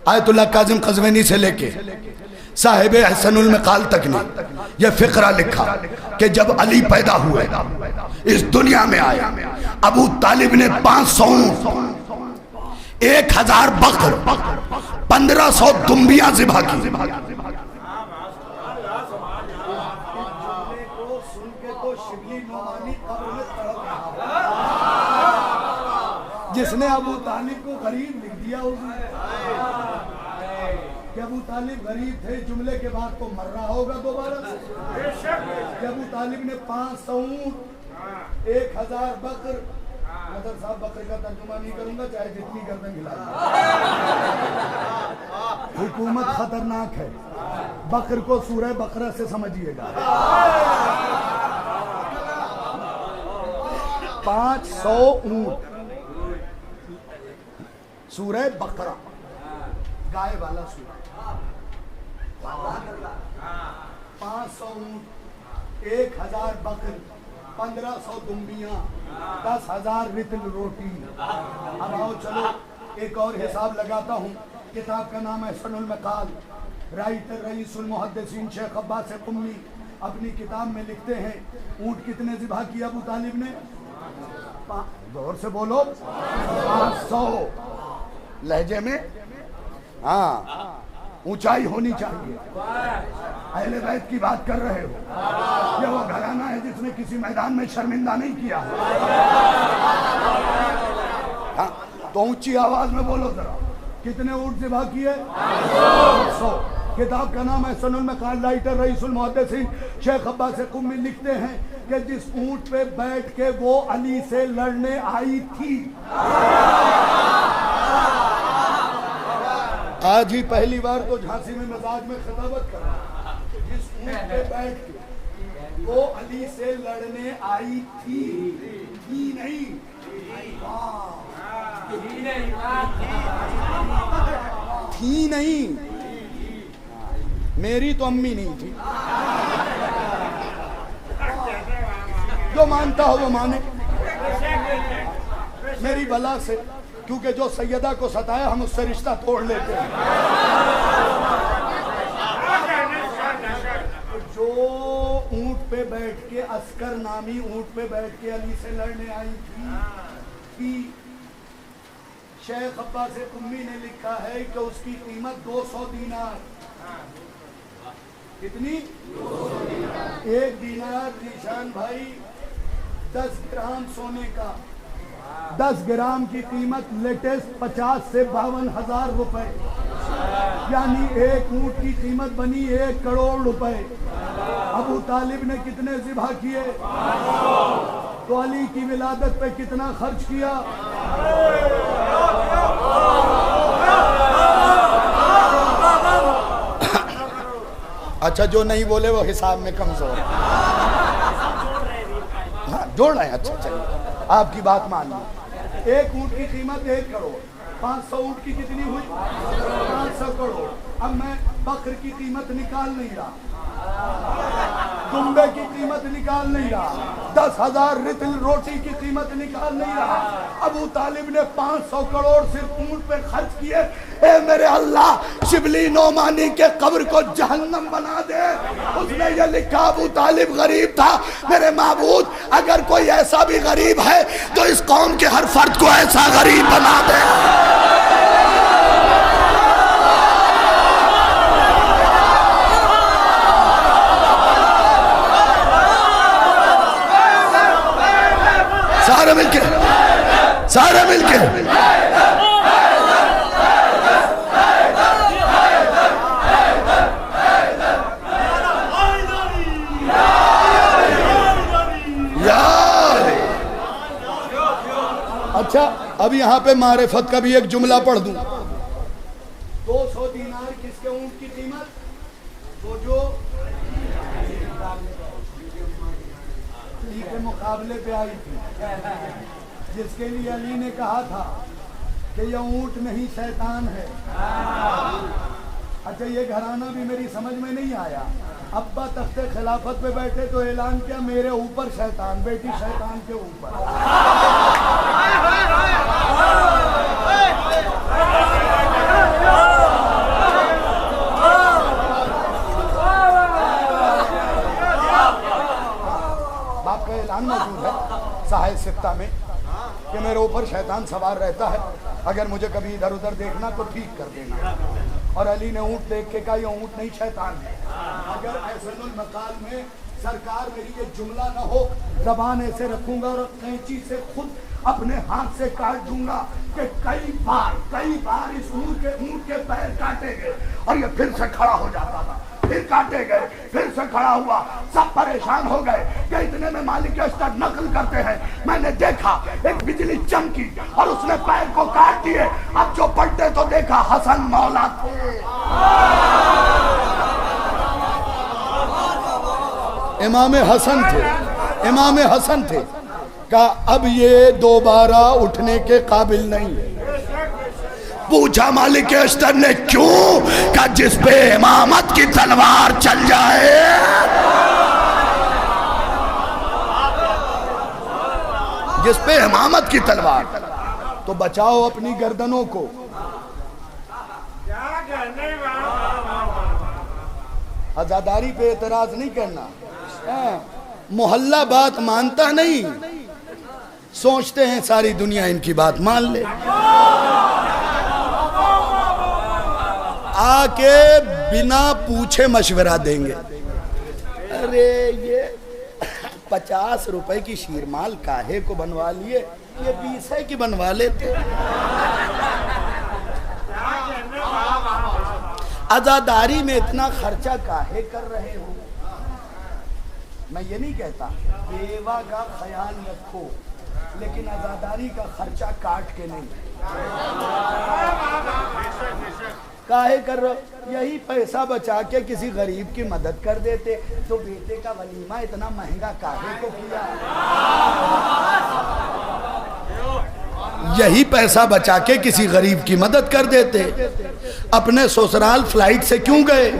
आयतुल्लाह काजिम कज़वीनी से लेके साहिब अहसनुल मकाल तक ने यह फिक्रा लिखा कि जब अली पैदा हुए, इस दुनिया में आए, अबू तालिब ने 500 1000 बकर 1500 दुम्बियां ज़िबा की। जिसने अबू तालिब को गरीब लिख दिया, कि अबू तालिब गरीब थे, जुमले के बाद तो मर रहा होगा दोबारा। कि अबू तालिब ने 500 ऊंट, 1000 बकर, मतलब साहब बकर का तर्जुमा नहीं करूंगा, चाहे जितनी गर्दन हिला। हुकूमत खतरनाक है, बकर को सूरह बकरा से समझिएगा। 500 ऊंट, सूरह बकरा, गाय वाला सूरह। 500 ऊंट, 1000 बकर, 1500 दुम्बियां, 10,000 रितल रोटी। अब आओ चलो एक और हिसाब लगाता हूँ। किताब का नाम है अहसनुल मकाल। राइटर रईसुल मुहद्दिसीन शेख अब्बास कुम्मी अपनी किताब में लिखते हैं ऊंट कितने ज़िबा किया अबू तालिब ने? जोर से बोलो। 500। लहजे में, हाँ ऊंचाई होनी चाहिए। अहले बैत की बात कर रहे हो, ये वो घराना है जिसने किसी मैदान में शर्मिंदा नहीं किया। हाँ तो ऊंची आवाज में बोलो जरा, कितने ऊंट ज़िबा किए? 100। किताब का नाम है सनुल मकाल, राइटर रईसुल मुहद्दिसीन शेख अब्बास कुम्मी लिखते हैं कि जिस ऊंट पे बैठ के वो अली से लड़ने आई थी, आज ही पहली बार तो झांसी में मजाज में खिताबत कर रहा, जिस ऊंट पे बैठ के वो अली से लड़ने आई थी नहीं, थी नहीं, मेरी तो अम्मी नहीं थी। जो मानता हो वो माने, मेरी बला से, क्योंकि जो सैयदा को सताया हम उससे रिश्ता तोड़ लेते हैं। जो ऊंट पे बैठ के, अस्कर नामी ऊंट पे बैठ के अली से लड़ने आई थी, शेख अब्बास कुम्मी ने लिखा है कि उसकी कीमत 200 दीनार। कितनी? 1 दीनार निशान भाई 10 ग्राम सोने का। 10 ग्राम की कीमत लेटेस्ट 50 से 52,000 रुपए, यानी एक ऊंट की कीमत बनी 1 करोड़ रुपए। अबू तालिब ने कितने ज़िबा किए? तो अली की विलादत पे कितना खर्च किया? अच्छा जो नहीं बोले वो हिसाब में कमजोर। हाँ जोड़ रहे हैं, अच्छा चलिए आपकी बात मान ली। एक ऊंट की कीमत 1 करोड़, 500 ऊंट की कितनी हुई? 500 करोड़। अब मैं बकर की कीमत निकाल नहीं रहा, दुम्बे की कीमत निकाल नहीं रहा, 10,000 रितल रोटी की कीमत निकाल नहीं रहा। अबू तालिब ने 500 करोड़ सिर्फ ऊंट पे खर्च किए। ए मेरे अल्लाह, शिबली नोमानी के कब्र को जहन्नम बना दे। उसने ये लिखा, अबू तालिब गरीब था। मेरे माबूद, अगर कोई ऐसा भी गरीब है तो इस कौम के हर फर्द को ऐसा गरीब बना दे। सारे मिलके, सारे मिलके। अच्छा अब यहाँ पे मारिफत का भी एक जुमला पढ़ दूं। 200 दीनार किसके ऊंट की कीमत? तो जो के मुकाबले पे आई थी, जिसके लिए अली ने कहा था कि यह ऊंट नहीं शैतान है। अच्छा ये घराना भी मेरी समझ में नहीं आया। अब्बा तख्ते खिलाफत पे बैठे तो ऐलान किया मेरे ऊपर शैतान, बेटी शैतान के ऊपर। बाप का ऐलान मौजूद है साहिब सित्ता में कि मेरे ऊपर शैतान सवार रहता है, अगर मुझे कभी इधर उधर देखना तो ठीक कर देना। और अली ने ऊंट देख के कहा ये ऊंट नहीं शैतान है। अगर ऐसनुल मकाल में सरकार मेरी ये जुमला ना हो, जबान ऐसे रखूंगा और कैंची से खुद अपने हाथ से काट दूंगा कि कई बार इस ऊंट के पैर काटे गए और ये फिर से खड़ा हो जाता था, फिर काटे गए, फिर से खड़ा हुआ। सब परेशान हो गए कि इतने में मालिक अस्तर नकल करते हैं। मैंने देखा एक बिजली चमकी और उसने पैर को काट दिए। अब जो पलटे तो देखा हसन मौला थे। इमाम हसन थे, इमाम हसन थे। का अब ये दोबारा उठने के काबिल नहीं है। पूछा मालिक अस्तर ने क्यों? का जिस पे इमामत की तलवार चल जाए, जिस पे इमामत की तलवार, तो बचाओ अपनी गर्दनों को। आजादारी पे एतराज नहीं करना। मोहल्ला बात मानता नहीं, सोचते हैं सारी दुनिया इनकी बात मान ले। आके बिना पूछे मशवरा देंगे। अरे ये 50 रुपए की शीरमाल काहे को बनवा लिए, ये 20 की बनवा लेते। आजादारी में इतना खर्चा काहे कर रहे हो? मैं ये नहीं कहता बेवा का ख्याल रखो, लेकिन आजादारी का खर्चा काट के नहीं। काहे कर रहे हो? यही पैसा बचा के किसी गरीब की मदद कर देते तो बेटे का वलीमा इतना महंगा काहे को किया? यही पैसा बचा के किसी गरीब की मदद कर देते। अपने ससुराल फ्लाइट से क्यों गए,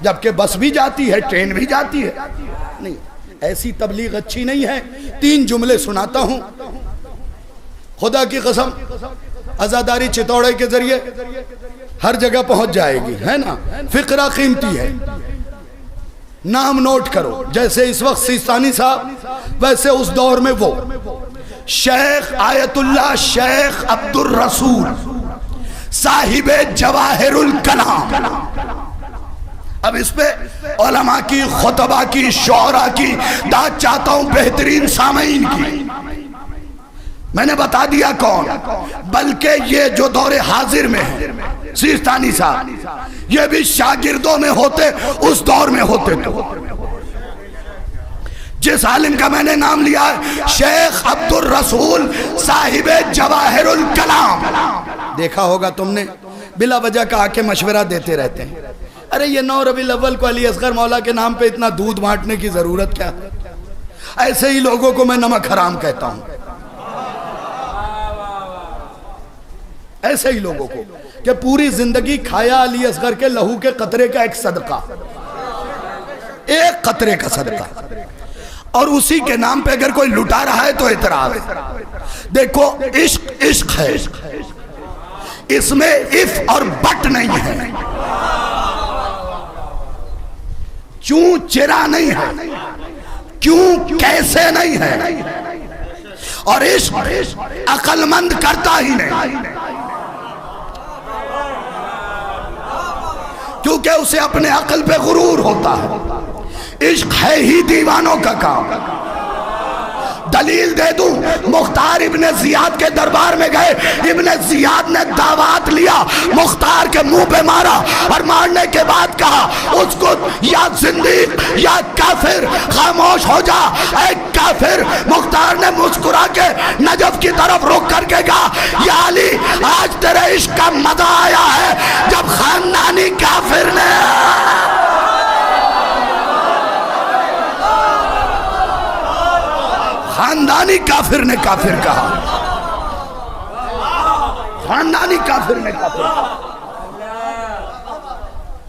जबकि बस भी जाती है, ट्रेन भी जाती है? नहीं, ऐसी तबलीग अच्छी नहीं है। 3 जुमले सुनाता हूं, खुदा की कसम आजादारी चितौड़े के जरिए हर जगह पहुंच जाएगी, है ना। फिक्रा कीमती है, नाम नोट करो। जैसे इस वक्त सिस्तानी साहब, वैसे उस दौर में वो शेख आयतुल्लाह शेख अब्दुल रसूल साहिबे जवाहिरुल कलाम। अब इस पे उलमा की, खुतबा की, शोरा की दाद चाहता हूं, बेहतरीन सामीन की। मैंने बता दिया कौन, बल्कि ये जो दौरे हाजिर में है सिस्तानी साहब, ये भी शागिर्दों में होते, उस दौर में होते। तो जिस आलिम का मैंने नाम लिया है, शेख अब्दुल रसूल साहिबे जवाहिरुल कलाम, देखा होगा तुमने, बिला वजह का आके मशवरा देते रहते हैं। अरे ये 9 रबीउल अव्वल को अली असगर मौला के नाम पे इतना दूध बांटने की जरूरत क्या? ऐसे ही लोगों को मैं नमक हराम कहता हूं, ऐसे ही लोगों को कि पूरी जिंदगी खाया अली असगर के लहू के कतरे का एक सदका, एक कतरे का सदका, और उसी के नाम पे अगर कोई लुटा रहा है तो एतराज। देखो इश्क इश्क है, इसमें इफ और बट नहीं है, क्यों चिरा नहीं है, क्यों कैसे नहीं है, और इश्क अक्लमंद करता ही नहीं, क्योंकि उसे अपने अक्ल पे गुरूर होता है। इश्क है ही दीवानों का काम। दलील दे दूं, मुख्तार इब्ने जियाद के दरबार में गए, इब्ने जियाद ने दावत लिया, मुख्तार के मुंह पे मारा, और मारने के बाद कहा उसको या जिंदीक या काफिर, खामोश हो जा ऐ काफिर। मुख्तार ने मुस्कुरा के नजफ की तरफ रुक करके कहा, या अली आज तेरे इश्क का मजा आया है जब खानदानी काफिर ने खानदानी काफिर ने काफिर कहा, खानदानी काफिर ने काफिर कहा।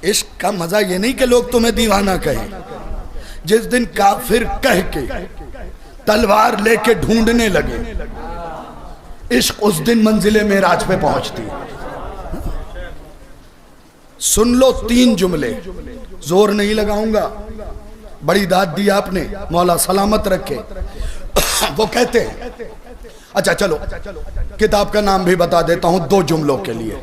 इश्क का मजा ये नहीं कि लोग तुम्हें दीवाना कहें, जिस दिन काफिर कह के तलवार लेके ढूंढने लगे, इश्क उस दिन मंजिले मेराज पे पहुंचती। सुन लो 3 जुमले, जोर नहीं लगाऊंगा, बड़ी दाद दी आपने, मौला सलामत रखे। वो कहते हैं, अच्छा चलो किताब का नाम भी बता देता हूं 2 जुमलों के लिए।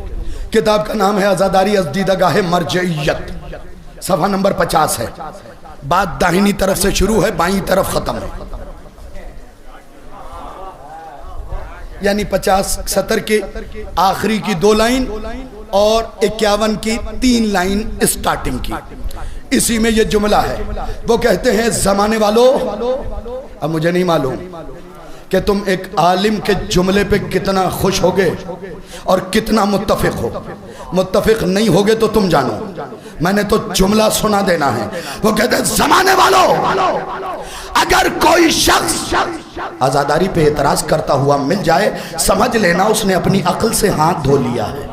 किताब का नाम है आजादारी अज़ दीदगाह मरजइयत, सफ़ा नंबर 50 है। बात दाहिनी तरफ से शुरू है, बाईं तरफ खत्म है, यानी 50-70 के आखिरी की 2 लाइन और 51 की 3 लाइन स्टार्टिंग की, इसी में ये जुमला है। वो कहते हैं, जमाने वालों, अब मुझे नहीं मालूम कि तुम एक आलिम के जुमले पे कितना खुश होगे और कितना मुत्तफिक हो। मुत्तफिक नहीं होगे तो तुम जानो, मैंने तो जुमला सुना देना है। वो कहते हैं, जमाने वालों, अगर कोई शख्स आजादारी पे एतराज करता हुआ मिल जाए, समझ लेना उसने अपनी अक्ल से हाथ धो लिया है।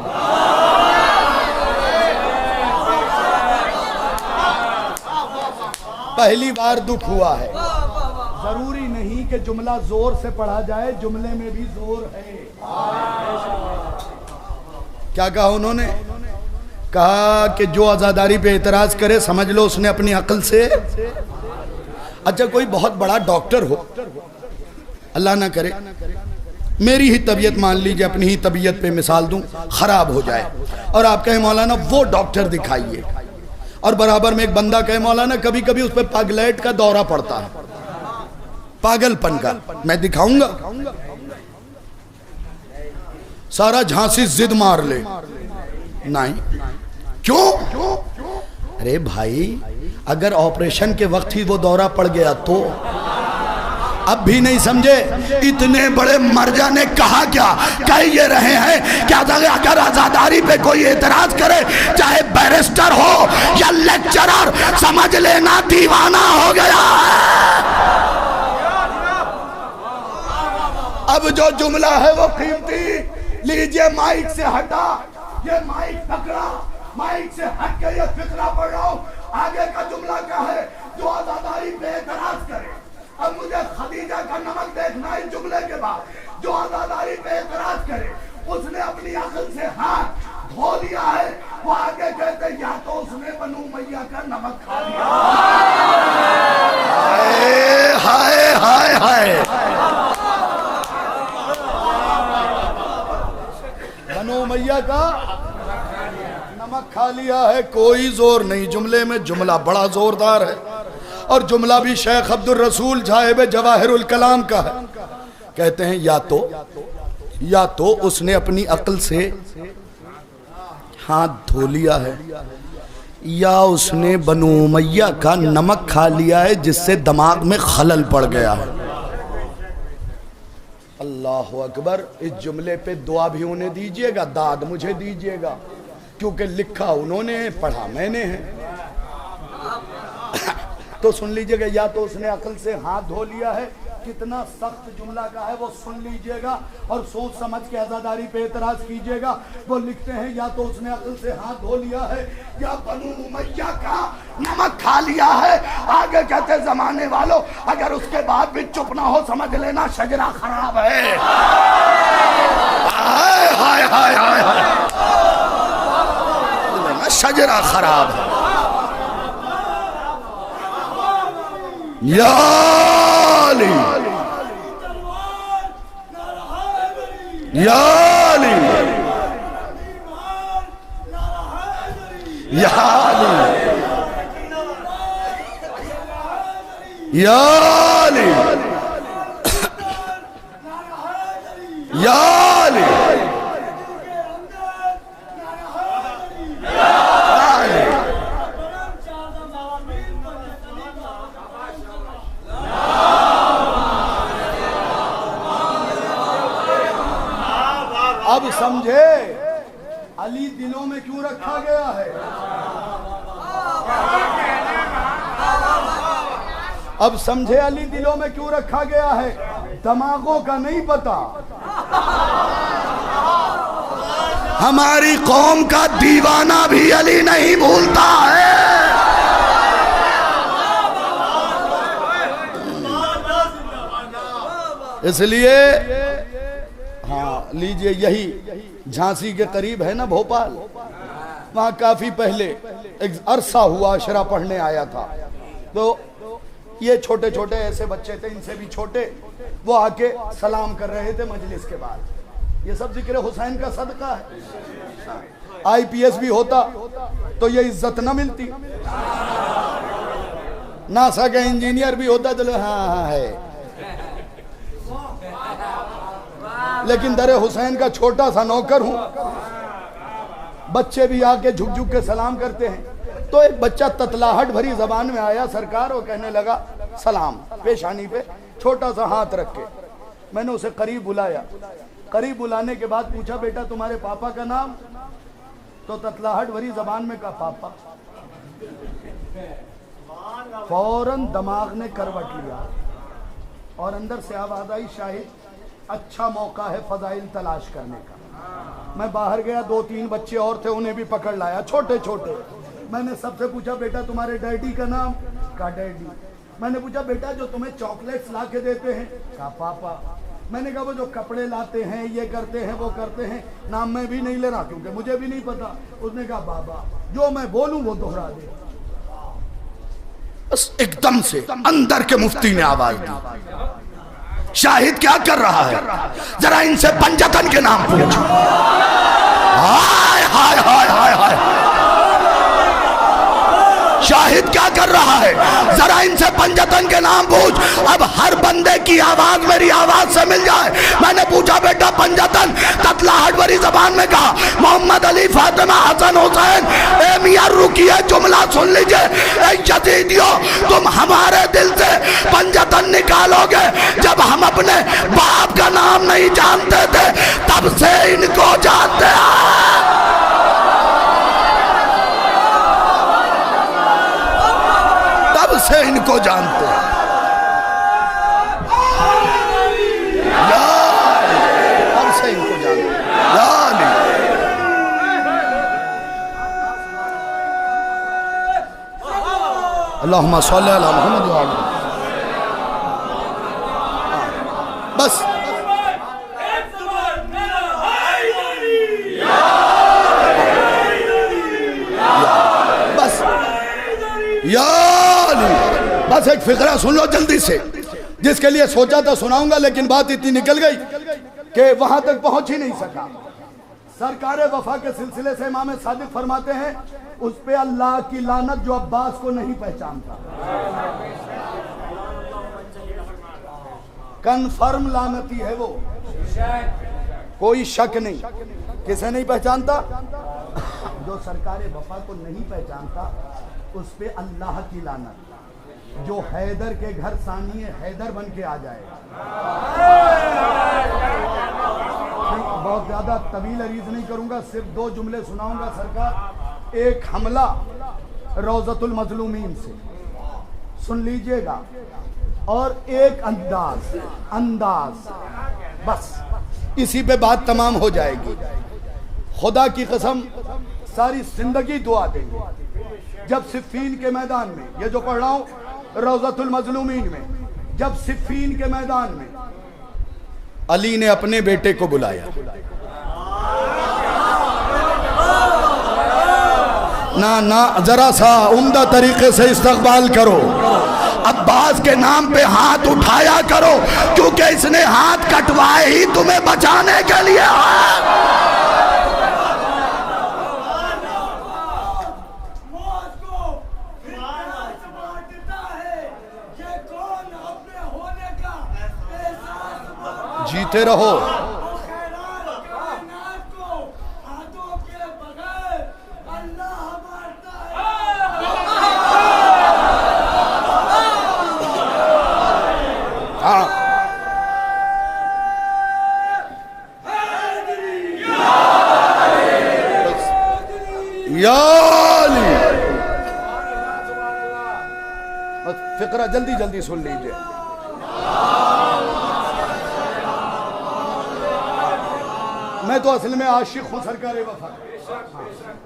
पहली बार दुख हुआ है। जरूरी नहीं कि जुमला जोर से पढ़ा जाए, जुमले में भी जोर है। क्या कहा उन्होंने? कहा कि जो आजादारी पे एतराज करे समझ लो उसने अपनी अक्ल से। अच्छा, कोई बहुत बड़ा डॉक्टर हो, अल्लाह ना करे, मेरी ही तबीयत मान लीजिए, अपनी ही तबीयत पे मिसाल दूं, खराब हो जाए और आप कहें मौलाना वो डॉक्टर दिखाइए, और बराबर में एक बंदा कहे मौलाना कभी कभी उस पर पागलेट का दौरा पड़ता है, पागलपन का, मैं दिखाऊंगा। सारा झांसी जिद मार ले, नहीं क्यों? अरे भाई अगर ऑपरेशन के वक्त ही वो दौरा पड़ गया तो? अब भी नहीं समझे? इतने बड़े मर्जा ने कहा क्या, कह ये रहे हैं क्या अगर आजादारी पे कोई एतराज करे, चाहे बैरिस्टर हो या लेक्चरर, समझ लेना दीवाना हो गया है। अब जो जुमला है वो कीमती, लीजिए माइक से हटा, ये माइक पकड़ा, माइक से हट के ये फिक्रा पढ़ रहा हूं। आगे का जुमला क्या है? जो आजादारी पे एतराज करे। अब मुझे खदीजा का नमक देखना है जुमले के बाद। जो आजादारी पे एतराज करे उसने अपनी अकल से हाथ धो लिया है। वो आगे कहते या तो उसने बनू मैया का नमक खा लिया। हाय हाय हाय, बनो मैया का नमक खा लिया है, कोई जोर नहीं जुमले में। जुमला बड़ा जोरदार है और जुमला भी शेख अब्दुल रसूल साहिब जवाहिरुल कलाम का है। कहते हैं या तो उसने अपनी अक्ल से हाथ धो लिया है, या उसने बनु उमैया का नमक खा लिया है जिससे दिमाग में खलल पड़ गया है। अल्लाह अकबर। इस जुमले पे दुआ भी उन्हें दीजिएगा, दाद मुझे दीजिएगा, क्योंकि लिखा उन्होंने है, पढ़ा मैंने है। तो सुन लीजिएगा, या तो उसने अकल से हाथ धो लिया है, कितना सख्त जुमला का है वो सुन लीजिएगा और सोच समझ के आजादारी पे एतराज कीजिएगा। वो लिखते हैं या तो उसने अकल से हाथ धो लिया है या बनु उमैया का नमक खा लिया है। आगे कहते जमाने वालों अगर उसके बाद भी चुप ना हो समझ लेना शजरा खराब है। हाय हाय हाय हाय हाय, शजरा खराब है। या अली, या अली, या अली, या अली, या अली, अब समझे अली दिलों में क्यों रखा गया है। अब समझे अली दिलों में क्यों रखा गया है। दिमागों का नहीं पता, हमारी कौम का दीवाना भी अली नहीं भूलता है। इसलिए हाँ लीजिए, यही झांसी के करीब है ना भोपाल, वहाँ काफी पहले एक अरसा हुआ अशरा पढ़ने आया था। तो ये छोटे छोटे ऐसे बच्चे थे, इनसे भी छोटे, वो आके सलाम कर रहे थे मजलिस के बाद। ये सब जिक्र हुसैन का सदका है। आईपीएस भी होता तो ये इज्जत न मिलती, नासा का इंजीनियर भी होता तो हाँ है, लेकिन दरे हुसैन का छोटा सा नौकर हूं। बच्चे भी आके झुक झुक के सलाम करते हैं। तो एक बच्चा ततलाहट भरी जबान में आया सरकार, वो कहने लगा सलाम, पेशानी पे छोटा सा हाथ रख के। मैंने उसे करीब बुलाया, करीब बुलाने के बाद पूछा बेटा तुम्हारे पापा का नाम? तो ततलाहट भरी जबान में कहा पापा। फौरन दिमाग ने करवट लिया और अंदर से आवाज आई शाहिद अच्छा मौका है फजाइल तलाश करने का। मैं बाहर गया, 2-3 बच्चे और थे, उन्हें भी पकड़ लाया, छोटे छोटे। मैंने सबसे पूछा बेटा तुम्हारे डैडी का नाम? कहा डैडी। मैंने पूछा बेटा जो तुम्हें चॉकलेट्स ला के देते हैं? कहा पापा। मैंने कहा वो जो कपड़े लाते हैं, ये करते हैं, वो करते हैं, नाम मैं भी नहीं ले रहा क्योंकि मुझे भी नहीं पता। उसने कहा बाबा जो मैं बोलूं वो दोहरा दे। एकदम से अंदर के मुफ्ती ने आवाज दी, शाहिद क्या कर रहा है? जरा इनसे पंजतन के नाम पूछो। हाय हाय हाय हाय हाय, शाहिद क्या कर रहा है? जरा इनसे पंजतन के नाम पूछ। अब हर बंदे की आवाज मेरी आवाज से मिल जाए। मैंने पूछा बेटा पंजतन, ततलाहट भरी जबान में कहा मोहम्मद अली, फातिमा, हसन, हुसैन। ए मियां रुकिए, जुमला सुन लीजिए। ए यजीदियों, तुम हमारे दिल से पंजतन निकालोगे। जब हम अपने बाप का नाम नहीं जानते थे, तब से इनको जानते हैं। से इनको जानते हैं। तब से इनको जानते हैं। अल्लाहुम्मा सल्ली अला मुहम्मद। बस बस एक फिक्रा सुन लो जल्दी से, जिसके लिए सोचा था सुनाऊंगा, लेकिन बात इतनी निकल गई कि वहां तक पहुंच ही नहीं सका। सरकार वफा के सिलसिले से इमाम सादिक फरमाते हैं, उस पे अल्लाह की लानत जो अब्बास को नहीं पहचानता। कन्फर्म लानती है वो, कोई शक नहीं। किसे नहीं पहचानता? जो सरकार वफा को नहीं पहचानता, उस पे अल्लाह की लानत। जो हैदर के घर सानिए हैदर बन के आ जाए। बहुत ज्यादा तवील अरीज नहीं करूंगा, सिर्फ 2 जुमले सुनाऊंगा। सरकार, एक हमला रौज़तुल मज़लूमीन से सुन लीजिएगा, और एक अंदाज, बस इसी पे बात तमाम हो जाएगी। खुदा की कसम सारी जिंदगी दुआ देंगे। जब सिफ़ीन के मैदान में, ये जो पढ़ रहा हूं रौज़तुल मज़लूमीन में, जब सिफ़ीन के मैदान में अली ने अपने बेटे को बुलाया, ना जरा सा उम्दा तरीके से इस्तकबाल करो। अब्बास के नाम पे हाथ उठाया करो, क्योंकि इसने हाथ कटवाए ही तुम्हें बचाने के लिए। जीते रहो। फिक्रा जल्दी जल्दी सुन लीजिए। मैं तो असल में आशिक हूँ सरकार वफा।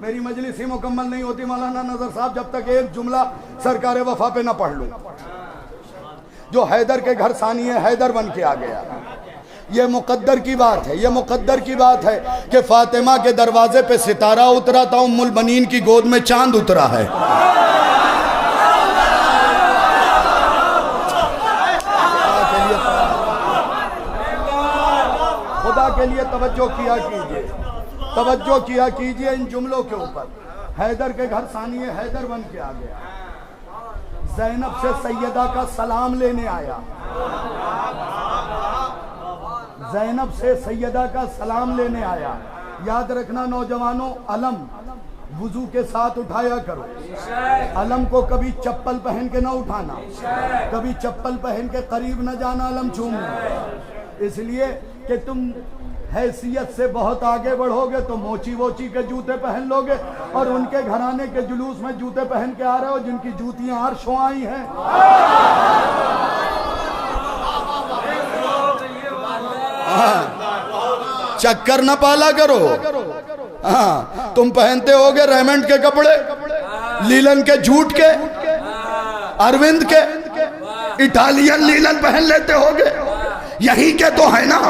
मेरी मजलिस ही मुकम्मल नहीं होती मौलाना नजर साहब जब तक एक जुमला सरकार वफा पे ना पढ़ लूँ। जो हैदर के घर सानिए हैदर बन के आ गया, ये मुकद्दर की बात है। ये मुकद्दर की बात है कि फातिमा के दरवाजे पे सितारा उतरा था, उम्मुल बनीन की गोद में चांद उतरा है। खुदा के लिए तवज्जो किया कीजिए इन जुमलों के ऊपर। हैदर के घर सानिए हैदर बन के आ गया, ज़ैनब से सैयदा का सलाम लेने आया। ज़ैनब से सैयदा का सलाम लेने आया। याद रखना नौजवानों, अलम वुजू के साथ उठाया करो। अलम को कभी चप्पल पहन के ना उठाना, कभी चप्पल पहन के करीब न जाना अलम छूने। इसलिए कि तुम हैसियत से बहुत आगे बढ़ोगे तो मोची वोची के जूते पहन लोगे, और उनके घराने के जुलूस में जूते पहन के आ रहे हो जिनकी जूतियां अर्शों आई हैं। चक्कर न पाला करो। हाँ, तुम पहनते होगे रेमंड के कपड़े, लीलन के जूट के, अरविंद के, इटालियन लीलन पहन लेते होगे, यही के तो है ना।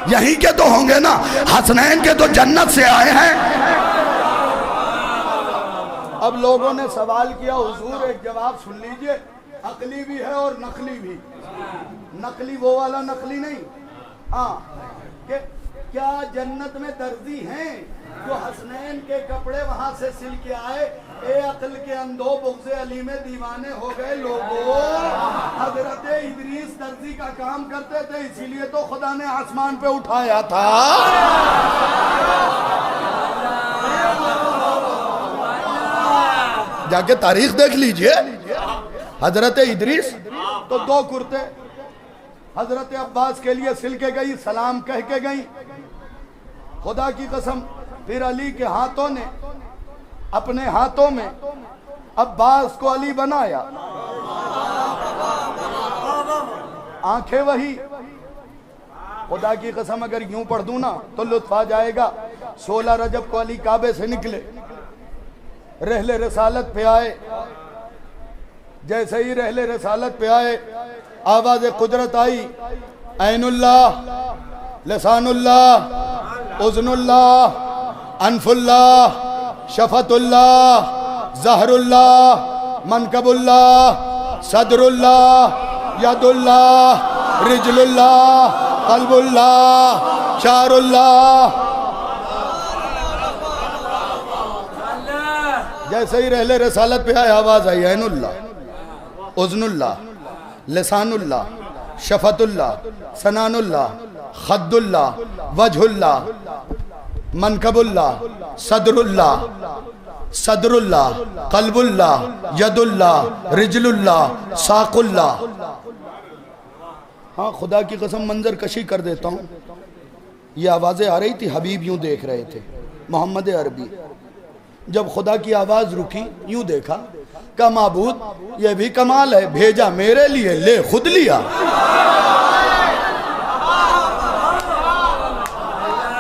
यही के तो होंगे ना। हसनैन के तो जन्नत से आए हैं। अब लोगों ने सवाल किया, हुजूर एक जवाब सुन लीजिए, अकली भी है और नकली भी। नकली वो वाला नकली नहीं, हाँ, कि क्या जन्नत में दर्जी हैं जो हसनैन के कपड़े वहां से सिल के आए? ए अकल के अंधो बुग़्ज़े अली में दीवाने हो गए लोगों। हजरत इदरीस दर्जी का काम करते थे, इसीलिए तो खुदा ने आसमान पे उठाया था। जाके तारीख देख लीजिए। हजरत इदरीस तो 2 कुर्ते हजरत अब्बास के लिए सिल के गई, सलाम कह के गई। खुदा की कसम, फिर अली के हाथों ने अपने हाथों में अब्बास को अली बनाया। आंखें वही। खुदा की कसम अगर यूं पढ़ दूं ना तो लुत्फ आ जाएगा। 16 रजब को अली काबे से निकले, रहले रसालत पे आए। जैसे ही रहले रसालत पे आए, आवाज कुदरत आई, ऐनुल्लाह, लसानुल्लाह, उज़्नुल्लाह, अनफुल्लाह, शफतुल्लाह, ज़हरुल्लाह, मनकबुल्लाह, सदरुल्लाह, यदुल्लाह, रिजलुल्लाह, कल्बुल्लाह, शारुल्लाह। जैसे ही रहले रसालत पे आए, आवाज आई, ऐनुल्लाह, उज़्नुल्लाह, लसानुल्लाह, शफतुल्लाह, सनानुल्लाह, खद्दुल्लाह, वजहुल्लाह, मनकबुल्लाह, सदरुल्लाह, सदरुल्लाह, कल्बुल्लाह, यदुल्लाह, रिजलुल्लाह, साकुल्लाह। हाँ, खुदा की कसम मंजर कशी कर देता हूँ। ये आवाज़ें आ रही थी, हबीब यूं देख रहे थे, मोहम्मद अरबी। जब खुदा की आवाज़ रुकी, यूं देखा, का माबूद ये भी कमाल है, भेजा मेरे लिए, ले खुद लिया।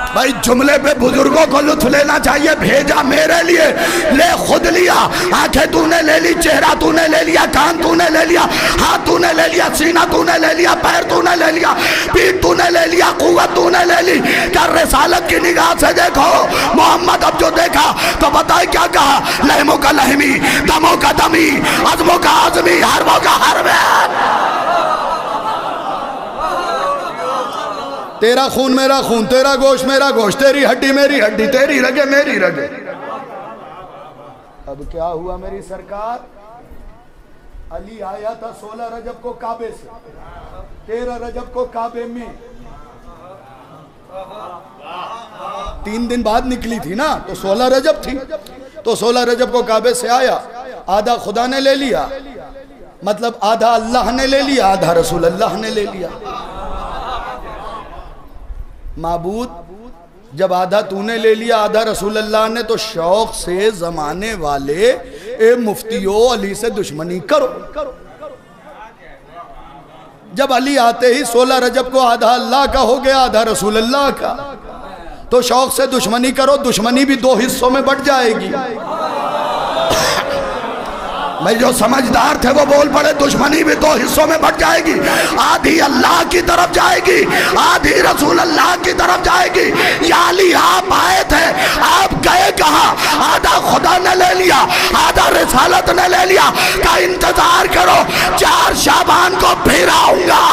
भाई जुमले पे बुजुर्गों को लुत्फ लेना चाहिए। भेजा मेरे लिए, ले खुद लिया। आंखें तूने ले ली, चेहरा तूने ले लिया, कान तूने ले लिया, हाथ तूने ले लिया, सीना तूने ले लिया, पैर तूने ले लिया, पीठ तूने ले लिया, कुव्वत तूने ले ली। क्या रिसालत की निगाह से देखो मोहम्मद। अब जो देखा तो बताए क्या कहा, लहमों का लहमी, दमों का दमी, अज़मों का आज़मी, हरमों का हरमे। तेरा खून मेरा खून, तेरा गोश्त मेरा गोश्त, तेरी हड्डी मेरी हड्डी, तेरी रगे मेरी रगे। अब क्या हुआ मेरी सरकार? अली आया था 16 रजब को काबे से, 13 रजब को काबे में, 3 दिन बाद निकली थी ना, तो 16 रजब थी। तो 16 रजब को काबे से आया। आधा खुदा ने ले लिया, मतलब आधा अल्लाह ने ले लिया, आधा रसूल अल्लाह ने ले लिया। माबूद, जब आधा तूने ले लिया, आधा रसूल अल्लाह ने, तो शौक से जमाने वाले ए मुफ्तियों अली से दुश्मनी करो। जब अली आते ही 16 रजब को आधा अल्लाह का हो गया, आधा रसूल अल्लाह का, तो शौक से दुश्मनी करो। दुश्मनी भी 2 हिस्सों में बट जाएगी। भाई जो समझदार थे वो बोल पड़े, दुश्मनी भी 2 हिस्सों में बट जाएगी। आधी अल्लाह की तरफ जाएगी, आधी रसूल अल्लाह की तरफ जाएगी। या अली आप आए थे, आप गए कहाँ? आधा खुदा ने ले लिया, आधा रिसालत ने ले लिया। का इंतजार करो, 4 शाबान को फिर आऊंगा।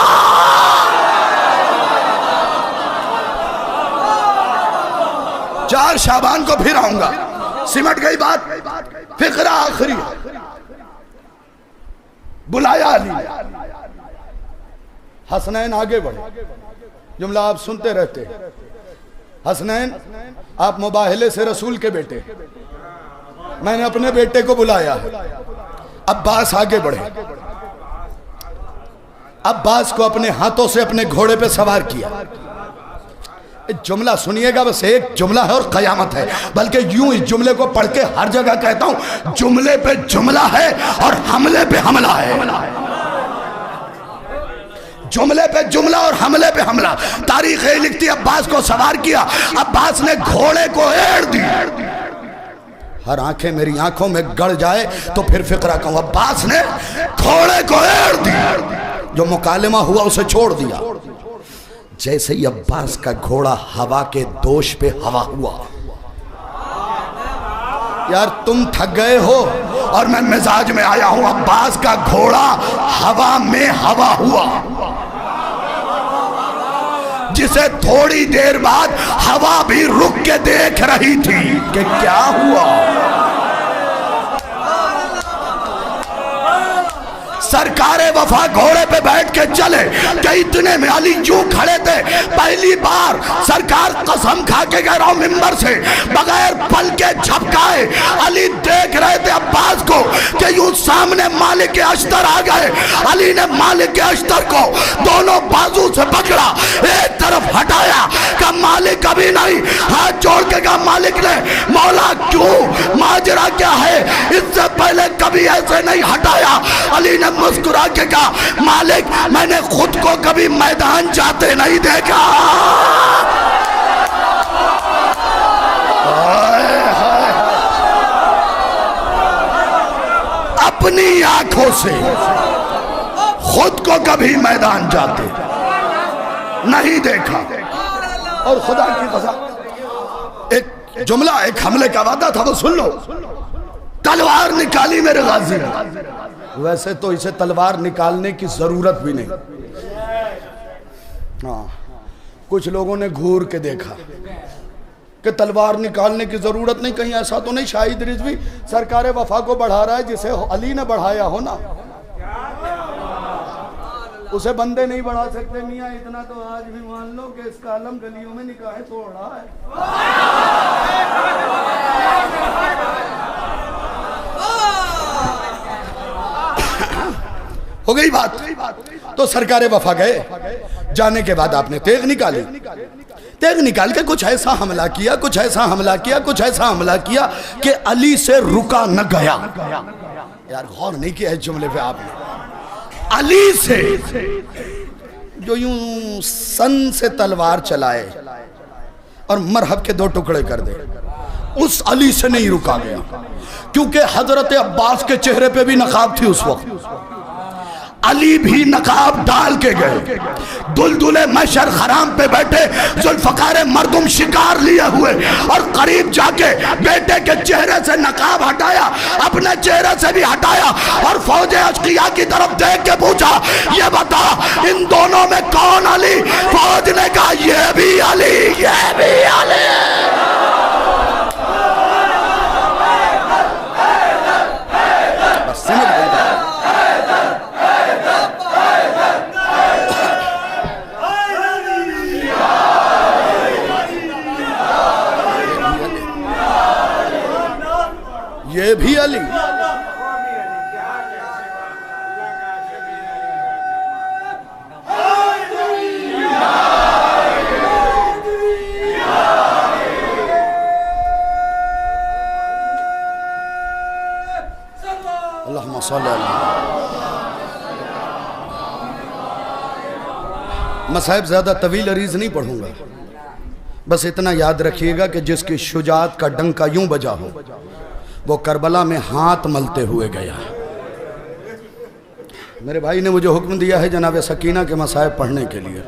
4 शाबान को फिर आऊंगा। सिमट गई बात। फिक्रा आखिरी, बुलाया अली ने। हसनैन आगे बढ़े। जुमला आप सुनते रहते। हसनैन, आप मुबाहले से रसूल के बेटे, मैंने अपने बेटे को बुलाया है। अब्बास आगे बढ़े। अब्बास को अपने हाथों से अपने घोड़े पे सवार किया। जुमला सुनिएगा, बस एक जुमला है और कयामत है। बल्कि यूं इस जुमले को पढ़ के हर जगह कहता हूं, जुमले पे जुमला है और हमले पे हमला है। जुमले पे जुमला और हमले पे हमला। तारीख लिखती, अब्बास को सवार किया, अब्बास ने घोड़े को एड़ दी। हर आंखें मेरी आंखों में गड़ जाए तो फिर फिक्रा कहूं, अब्बास ने घोड़े को एड़ दी। जो मुकालमा हुआ उसे छोड़ दिया। जैसे ही अब्बास का घोड़ा हवा के दोष पे हवा हुआ, यार तुम थक गए हो और मैं मिजाज में आया हूं। अब्बास का घोड़ा हवा में हवा हुआ, जिसे थोड़ी देर बाद हवा भी रुक के देख रही थी कि क्या हुआ। सरकारे वफा घोड़े पे बैठ के चले कि इतने में अली यूं खड़े थे। पहली बार सरकार कसम खा के कह रहा हूं मिंबर से, बगैर पल के झपकाए अली देख रहे थे अब्बास को कि यूं सामने मालिक के अश्तर आ गए। अली ने मालिक के अश्तर को दोनों बाजू से पकड़ा, एक तरफ हटाया का मालिक अभी नहीं, हाथ जोड़ के कहा मालिक ने, मौला क्यों, माजरा क्या है, इससे पहले कभी ऐसे नहीं हटाया। अली ने मुस्कुरा के कहा मालिक मैंने खुद को कभी मैदान जाते नहीं देखा। अपनी आंखों से खुद को कभी मैदान जाते नहीं देखा। और खुदा की कसम एक जुमला, एक हमले का वादा था, वो सुन लो। तलवार निकाली मेरे गाजी ने। वैसे तो इसे तलवार निकालने की जरूरत भी नहीं। हाँ, कुछ लोगों ने घूर के देखा कि तलवार निकालने की जरूरत नहीं। कहीं ऐसा तो नहीं शाहिद रिजवी सरकार वफा को बढ़ा रहा है जिसे अली ने बढ़ाया हो ना, उसे बंदे नहीं बढ़ा सकते। मियाँ इतना तो आज भी मान लो कि इसका आलम गलियों में निकाहें तोड़ रहा है। हो गई बात। तो सरकारे वफा गए, जाने के बाद आपने तेग निकाली, तेग निकाल के कुछ ऐसा हमला किया, कुछ ऐसा हमला किया, कुछ ऐसा हमला किया कि अली से रुका न गया। यार गौर नहीं किया इस जुमले पे आपने। अली से जो यूं सन से तलवार चलाए और मरहब के दो टुकड़े कर दे, उस अली से नहीं रुका गया, क्योंकि हजरत अब्बास के चेहरे पे भी नकाब थी उस वक्त। अली भी नकाब डाल के गए, दुलदुले मशर खराम पे बैठे जुल्फकार मर्दुम शिकार लिए हुए, और करीब जाके बेटे के चेहरे से नकाब हटाया, अपने चेहरे से भी हटाया, और फौजे अशकिया की तरफ देख के पूछा ये बता इन दोनों में कौन अली। फौज ने कहा ये भी अली, ये भी अली। ये भी अली। अल्लाहुम्मा सल्ली अलैहि। मसाइब ज़्यादा तवील अरीज नहीं पढ़ूंगा, बस इतना याद रखिएगा कि जिसकी शुजात का डंका यूं बजा हो वो करबला में हाथ मलते हुए गया। मेरे भाई ने मुझे हुक्म दिया है जनाब सकीना के मसाइब पढ़ने के लिए।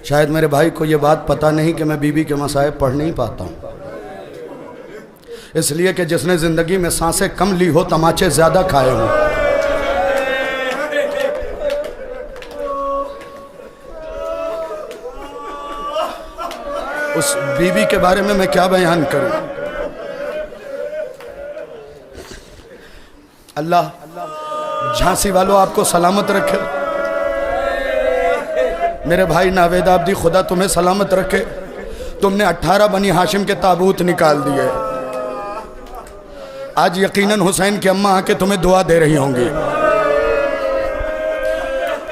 शायद मेरे भाई को ये बात पता नहीं कि मैं बीबी के मसाइब पढ़ नहीं पाता हूँ, इसलिए कि जिसने ज़िंदगी में सांसें कम ली हो, तमाचे ज़्यादा खाए हों। उस बीबी के बारे में मैं क्या बयान करूं। अल्लाह झांसी वालों आपको सलामत रखे। मेरे भाई नावेद आबदी खुदा तुम्हें सलामत रखे। तुमने 18 बनी हाशिम के ताबूत निकाल दिए। आज यकीनन हुसैन की अम्मा आके तुम्हें दुआ दे रही होंगी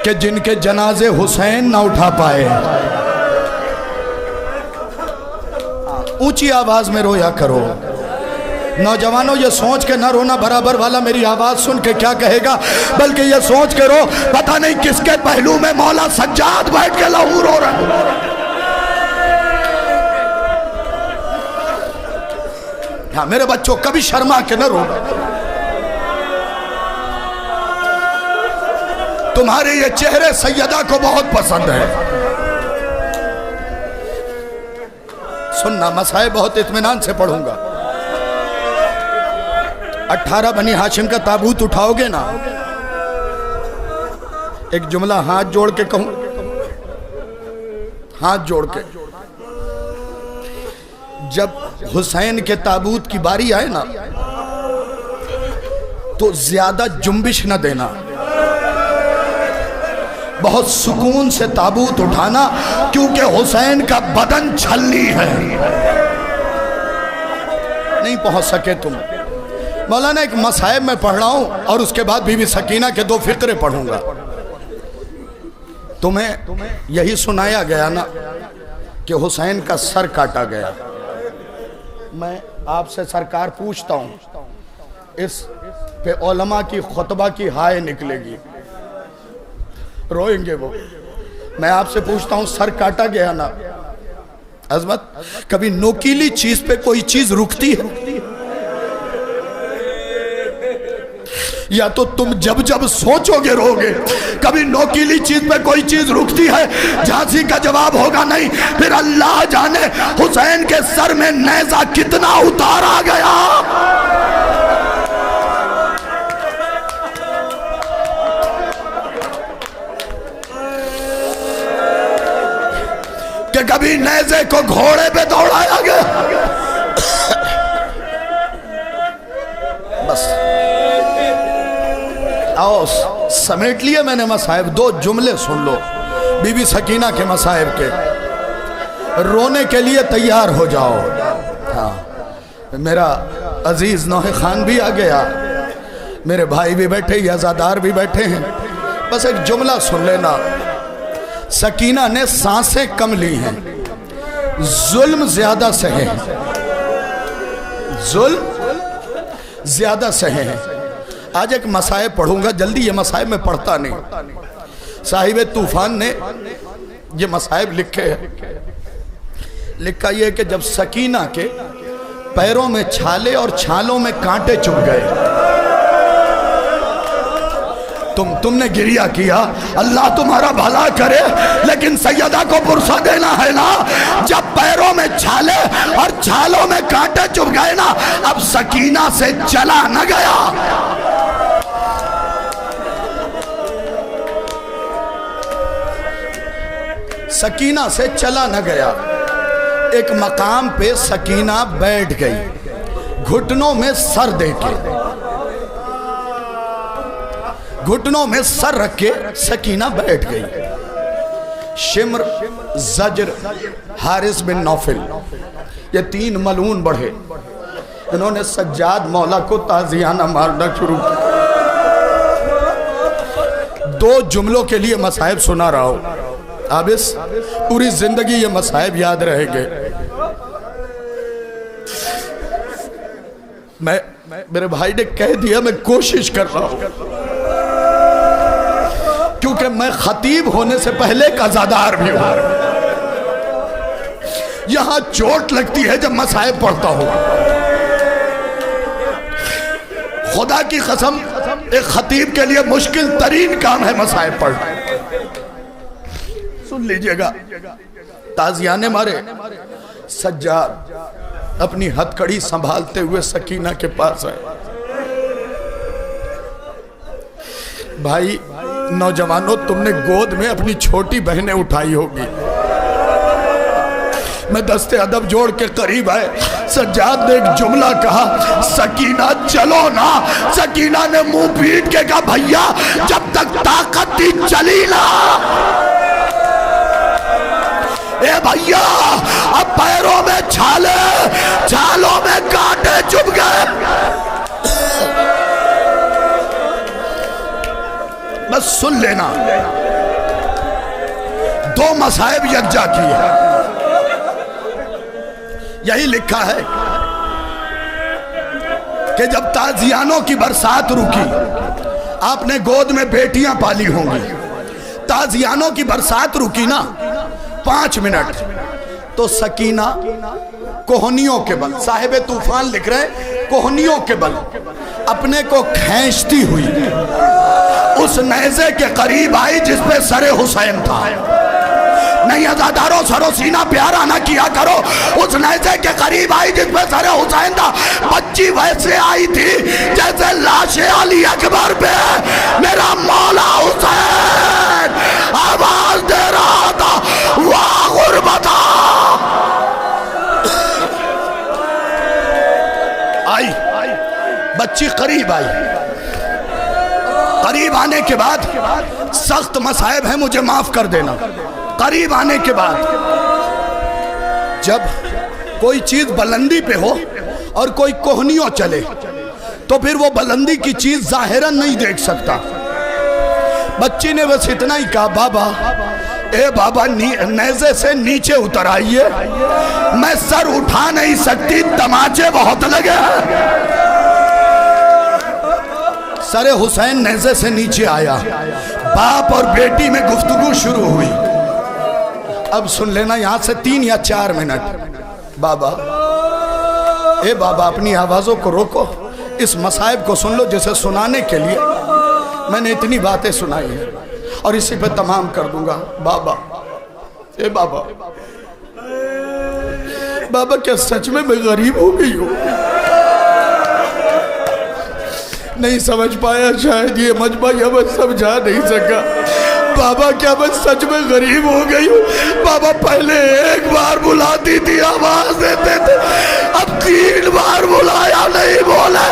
कि जिनके जनाजे हुसैन ना उठा पाए, ऊंची आवाज में रोया करो। नौजवानों ये सोच के ना रोना बराबर वाला मेरी आवाज सुन के क्या कहेगा, बल्कि ये सोच के रो पता नहीं किसके पहलू में मौला सज्जाद बैठ के लहू रो रहा। हाँ मेरे बच्चों कभी शर्मा के न रो। तुम्हारे ये चेहरे सैयदा को बहुत पसंद है। सुनना, मसाए बहुत इत्मीनान से पढ़ूंगा। 18 बनी हाशिम का ताबूत उठाओगे ना, एक जुमला हाथ जोड़ के कहूं, हाथ जोड़ के, जब हुसैन के ताबूत की बारी आए ना तो ज्यादा जुम्बिश न देना, बहुत सुकून से ताबूत उठाना, क्योंकि हुसैन का बदन छलनी है। नहीं पहुंच सके तुम, मौलाना एक मसाइब में पढ़ रहा हूं और उसके बाद बीबी सकीना के 2 फिक्रे पढ़ूंगा। तुम्हें यही सुनाया गया ना कि हुसैन का सर काटा गया। मैं आपसे सरकार पूछता हूं, इस पे उलमा की खुतबा की हाय निकलेगी, रोएंगे वो। मैं आपसे पूछता हूं, सर काटा गया ना अजमत, कभी नोकीली चीज पे कोई चीज रुकती है? या तो तुम जब जब सोचोगे रोगे। कभी नोकीली चीज पे कोई चीज रुकती है? झांसी का जवाब होगा नहीं। फिर अल्लाह जाने हुसैन के सर में नेज़ा कितना उतारा गया। कि कभी नेज़े को घोड़े पे दौड़ाया गया। बस आओ, समेट लिए मैंने मसाइब। 2 जुमले सुन लो बीबी सकीना के मसाइब के, रोने के लिए तैयार हो जाओ। हाँ, मेरा अजीज नौहे खान भी आ गया, मेरे भाई भी बैठे, यजादार भी बैठे हैं। बस एक जुमला सुन लेना। सकीना ने सांसें कम ली हैं, जुल्म ज्यादा सहे हैं, जुल्म ज्यादा सहे हैं। आज एक मसाइब पढ़ूंगा, जल्दी, ये मसाइब में पढ़ता नहीं। साहिब तूफान ने ये मसाइब लिखे हैं। लिखा ये कि जब सकीना के पैरों में छाले और छालों में कांटे चुभ गए, तुमने गिरिया किया, अल्लाह तुम्हारा भला करे, लेकिन सैयदा को पुरसा देना है ना। जब पैरों में छाले और छालों में कांटे चुभ गए ना, अब सकीना से चला न गया। सकीना से चला न गया। एक मकाम पे सकीना बैठ गई, घुटनों में सर देके, घुटनों में सर रख के सकीना बैठ गई। शिम्र, जजर, हारिस बिन नौफिल, ये 3 मलून बढ़े। इन्होंने सज्जाद मौला को ताजियाना मारना शुरू किया। 2 जुमलों के लिए मसाइब सुना रहा हूं। अब इस पूरी जिंदगी ये मसाइब याद रहेंगे। मेरे भाई ने कह दिया, मैं कोशिश कर रहा हूं, क्योंकि मैं खतीब होने से पहले का ज़ादार भी हूं। यहां चोट लगती है जब मसाइब पढ़ता हूं। खुदा की कसम, एक खतीब के लिए मुश्किल तरीन काम है मसाइब पढ़ना। सुन लीजिएगा, ताजियाने मारे। सज्जाद अपनी हथकड़ी संभालते हुए सकीना के पास आए। भाई नौजवानों, तुमने गोद में अपनी छोटी बहनें उठाई होगी। मैं दस्ते अदब जोड़ के करीब आए। सज्जाद ने एक जुमला कहा, सकीना चलो ना। सकीना ने मुंह पीट के कहा, भैया जब तक ताकत थी चली ना। ए भैया, अब पैरों में छाले, छालों में कांटे चुभ गए। बस सुन लेना, 2 मसाइब यकजा की है। यही लिखा है कि जब ताजियानों की बरसात रुकी, आपने गोद में बेटियां पाली होंगी, ताजियानों की बरसात रुकी ना 5 मिनट, तो सकीना कोहनियों के बल, साहिब तूफान लिख रहे हैं, कोहनियों के बल अपने को खींचती हुई उस नेज़े के करीब आई जिस पे सरे हुसैन था। नहीं अज़ादारों, सरो सीना प्यारा ना किया करो। उस नेज़े के करीब आई जिस पे सरे हुसैन हुसैन था, बच्ची वैसे आई थी जैसे लाशे अली अकबर पे मेरा मौला हुसैन आवाज दे रहा था, वाह गुरबता। आई बच्ची करीब आई, करीब आने के बाद सख्त मसाइब है, मुझे माफ कर देना। करीब आने के बाद जब कोई चीज बुलंदी पे हो और कोई कोहनियों चले तो फिर वो बुलंदी की चीज जाहिरन नहीं देख सकता। बच्ची ने बस इतना ही कहा, बाबा ए बाबा नेज़े से नीचे उतर आइए, मैं सर उठा नहीं सकती, तमाचे बहुत लगे हैं। सरे हुसैन नेज़े से नीचे आया, बाप और बेटी में गुफ्तगू शुरू हुई। अब सुन लेना यहां से 3 या 4 मिनट। बाबा ए बाबा अपनी आवाजों को रोको, इस मसाइब को सुन लो जिसे सुनाने के लिए मैंने इतनी बातें सुनाई है और इसी पे तमाम कर दूंगा। बाबा ए बाबा, बाबा क्या सच में मैं गरीब हो गई हूँ? नहीं समझ पाया शायद ये मजमा, या मैं समझा नहीं सका। बाबा क्या मैं सच में गरीब हो गई हूँ? बाबा पहले एक बार बुलाती थी, आवाज देते थे, अब 3 बार बुलाया नहीं बोला।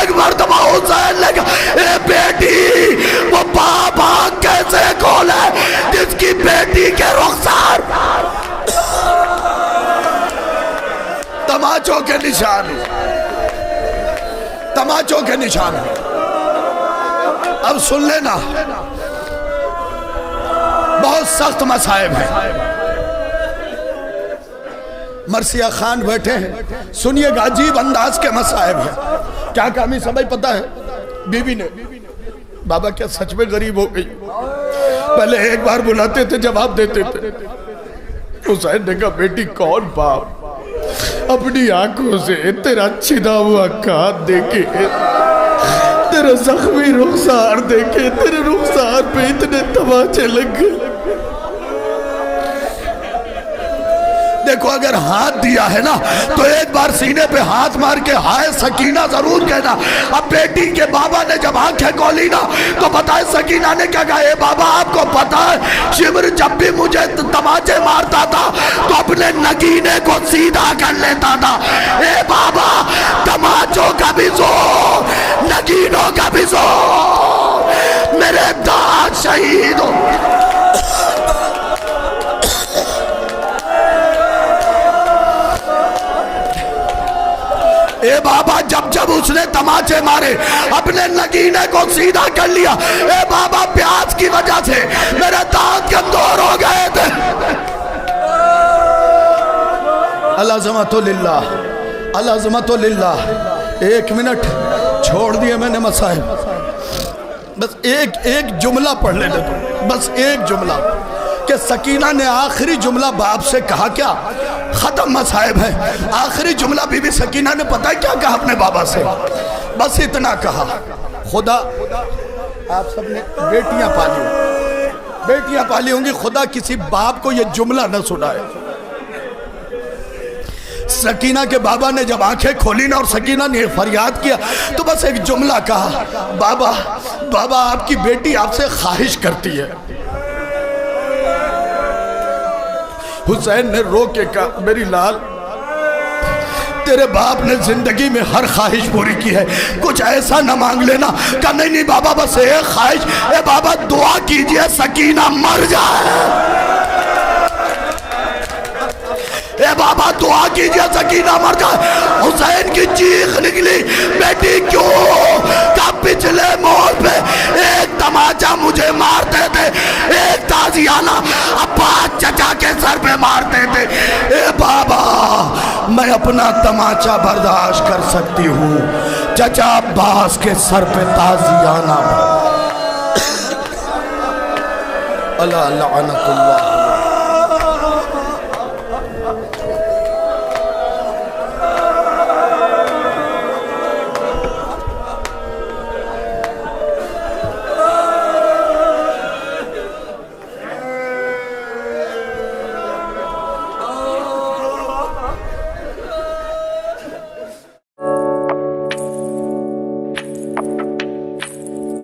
एक मर्तबा हुसैन ने कहा, ए बेटी वो बाप आँख कैसे खोले जिसकी बेटी के रुखसार तमाचों के निशान, तमाचों के निशान। अब सुन लेना, बहुत सख्त मसाइब है। मरसिया खान बैठे हैं, सुनिएगा, अजीब अंदाज के मसाइब है। क्या कमी समझ पता है? बीबी ने, बाबा क्या सच में गरीब हो गई? पहले एक बार बुलाते थे, जवाब देते थे। हुसैन ने कहा, बेटी कौन बाप अपनी आंखों से तेरा छिदा हुआ कान देखे, तेरा जख्मी रुखसार देखे, तेरे रुखसार पे इतने तमाचे लग गए। देखो अगर हाथ दिया है ना तो एक बार सीने पे हाथ मार के हाय सकीना जरूर कहना। अब बेटी के बाबा ने जब आंखें खोली ना तो बताए सकीना ने क्या कहा, ए बाबा आपको पता है शिमर जब भी मुझे तमाचे मारता था तो अपने नगीने को सीधा कर लेता था। ए बाबा तमाचों का भी जोर, नगीनों का भी जोर, मेरे दाद शहीद हो। ए बाबा जब जब उसने तमाचे मारे अपने नगीने को सीधा कर लिया। ए बाबा प्यास की वजह से मेरे दांत कमजोर हो गए थे। अल्लाह अल्लाह लिल्लाह। 1 मिनट छोड़ दिए मैंने मसाइब, बस एक जुमला पढ़ लेने दो, बस एक जुमला कि सकीना ने आखिरी जुमला बाप से कहा, क्या खत्म मसाइब है। आखिरी जुमला बीबी सकीना ने पता है क्या कहा अपने बाबा से? बस इतना कहा, खुदा आप सबने बेटियां पाली होंगी, खुदा किसी बाप को ये जुमला न सुनाए। सकीना के बाबा ने जब आंखें खोली ना और सकीना ने फरियाद किया तो बस एक जुमला कहा, बाबा बाबा आपकी बेटी आपसे ख्वाहिश करती है। हुसैन ने रो के कहा, मेरी लाल तेरे बाप ने जिंदगी में हर ख्वाहिश पूरी की है, कुछ ऐसा न मांग लेना। कहा नहीं नहीं बाबा बस एक ख्वाहिश, ए बाबा दुआ कीजिए सकीना मर जाए। ए बाबा दुआ कीजिए सकीना मर जाए। हुसैन की चीख निकली, बेटी क्यों? का पिछले मोड़ पे एक तमाचा मुझे मारते थे, एक ताजियाना अब्बास चचा के सर पे मारते थे। ए बाबा मैं अपना तमाचा बर्दाश्त कर सकती हूँ, चचा अब्बास के सर पे ताजियाना। अल्लाह लानतुल्लाह।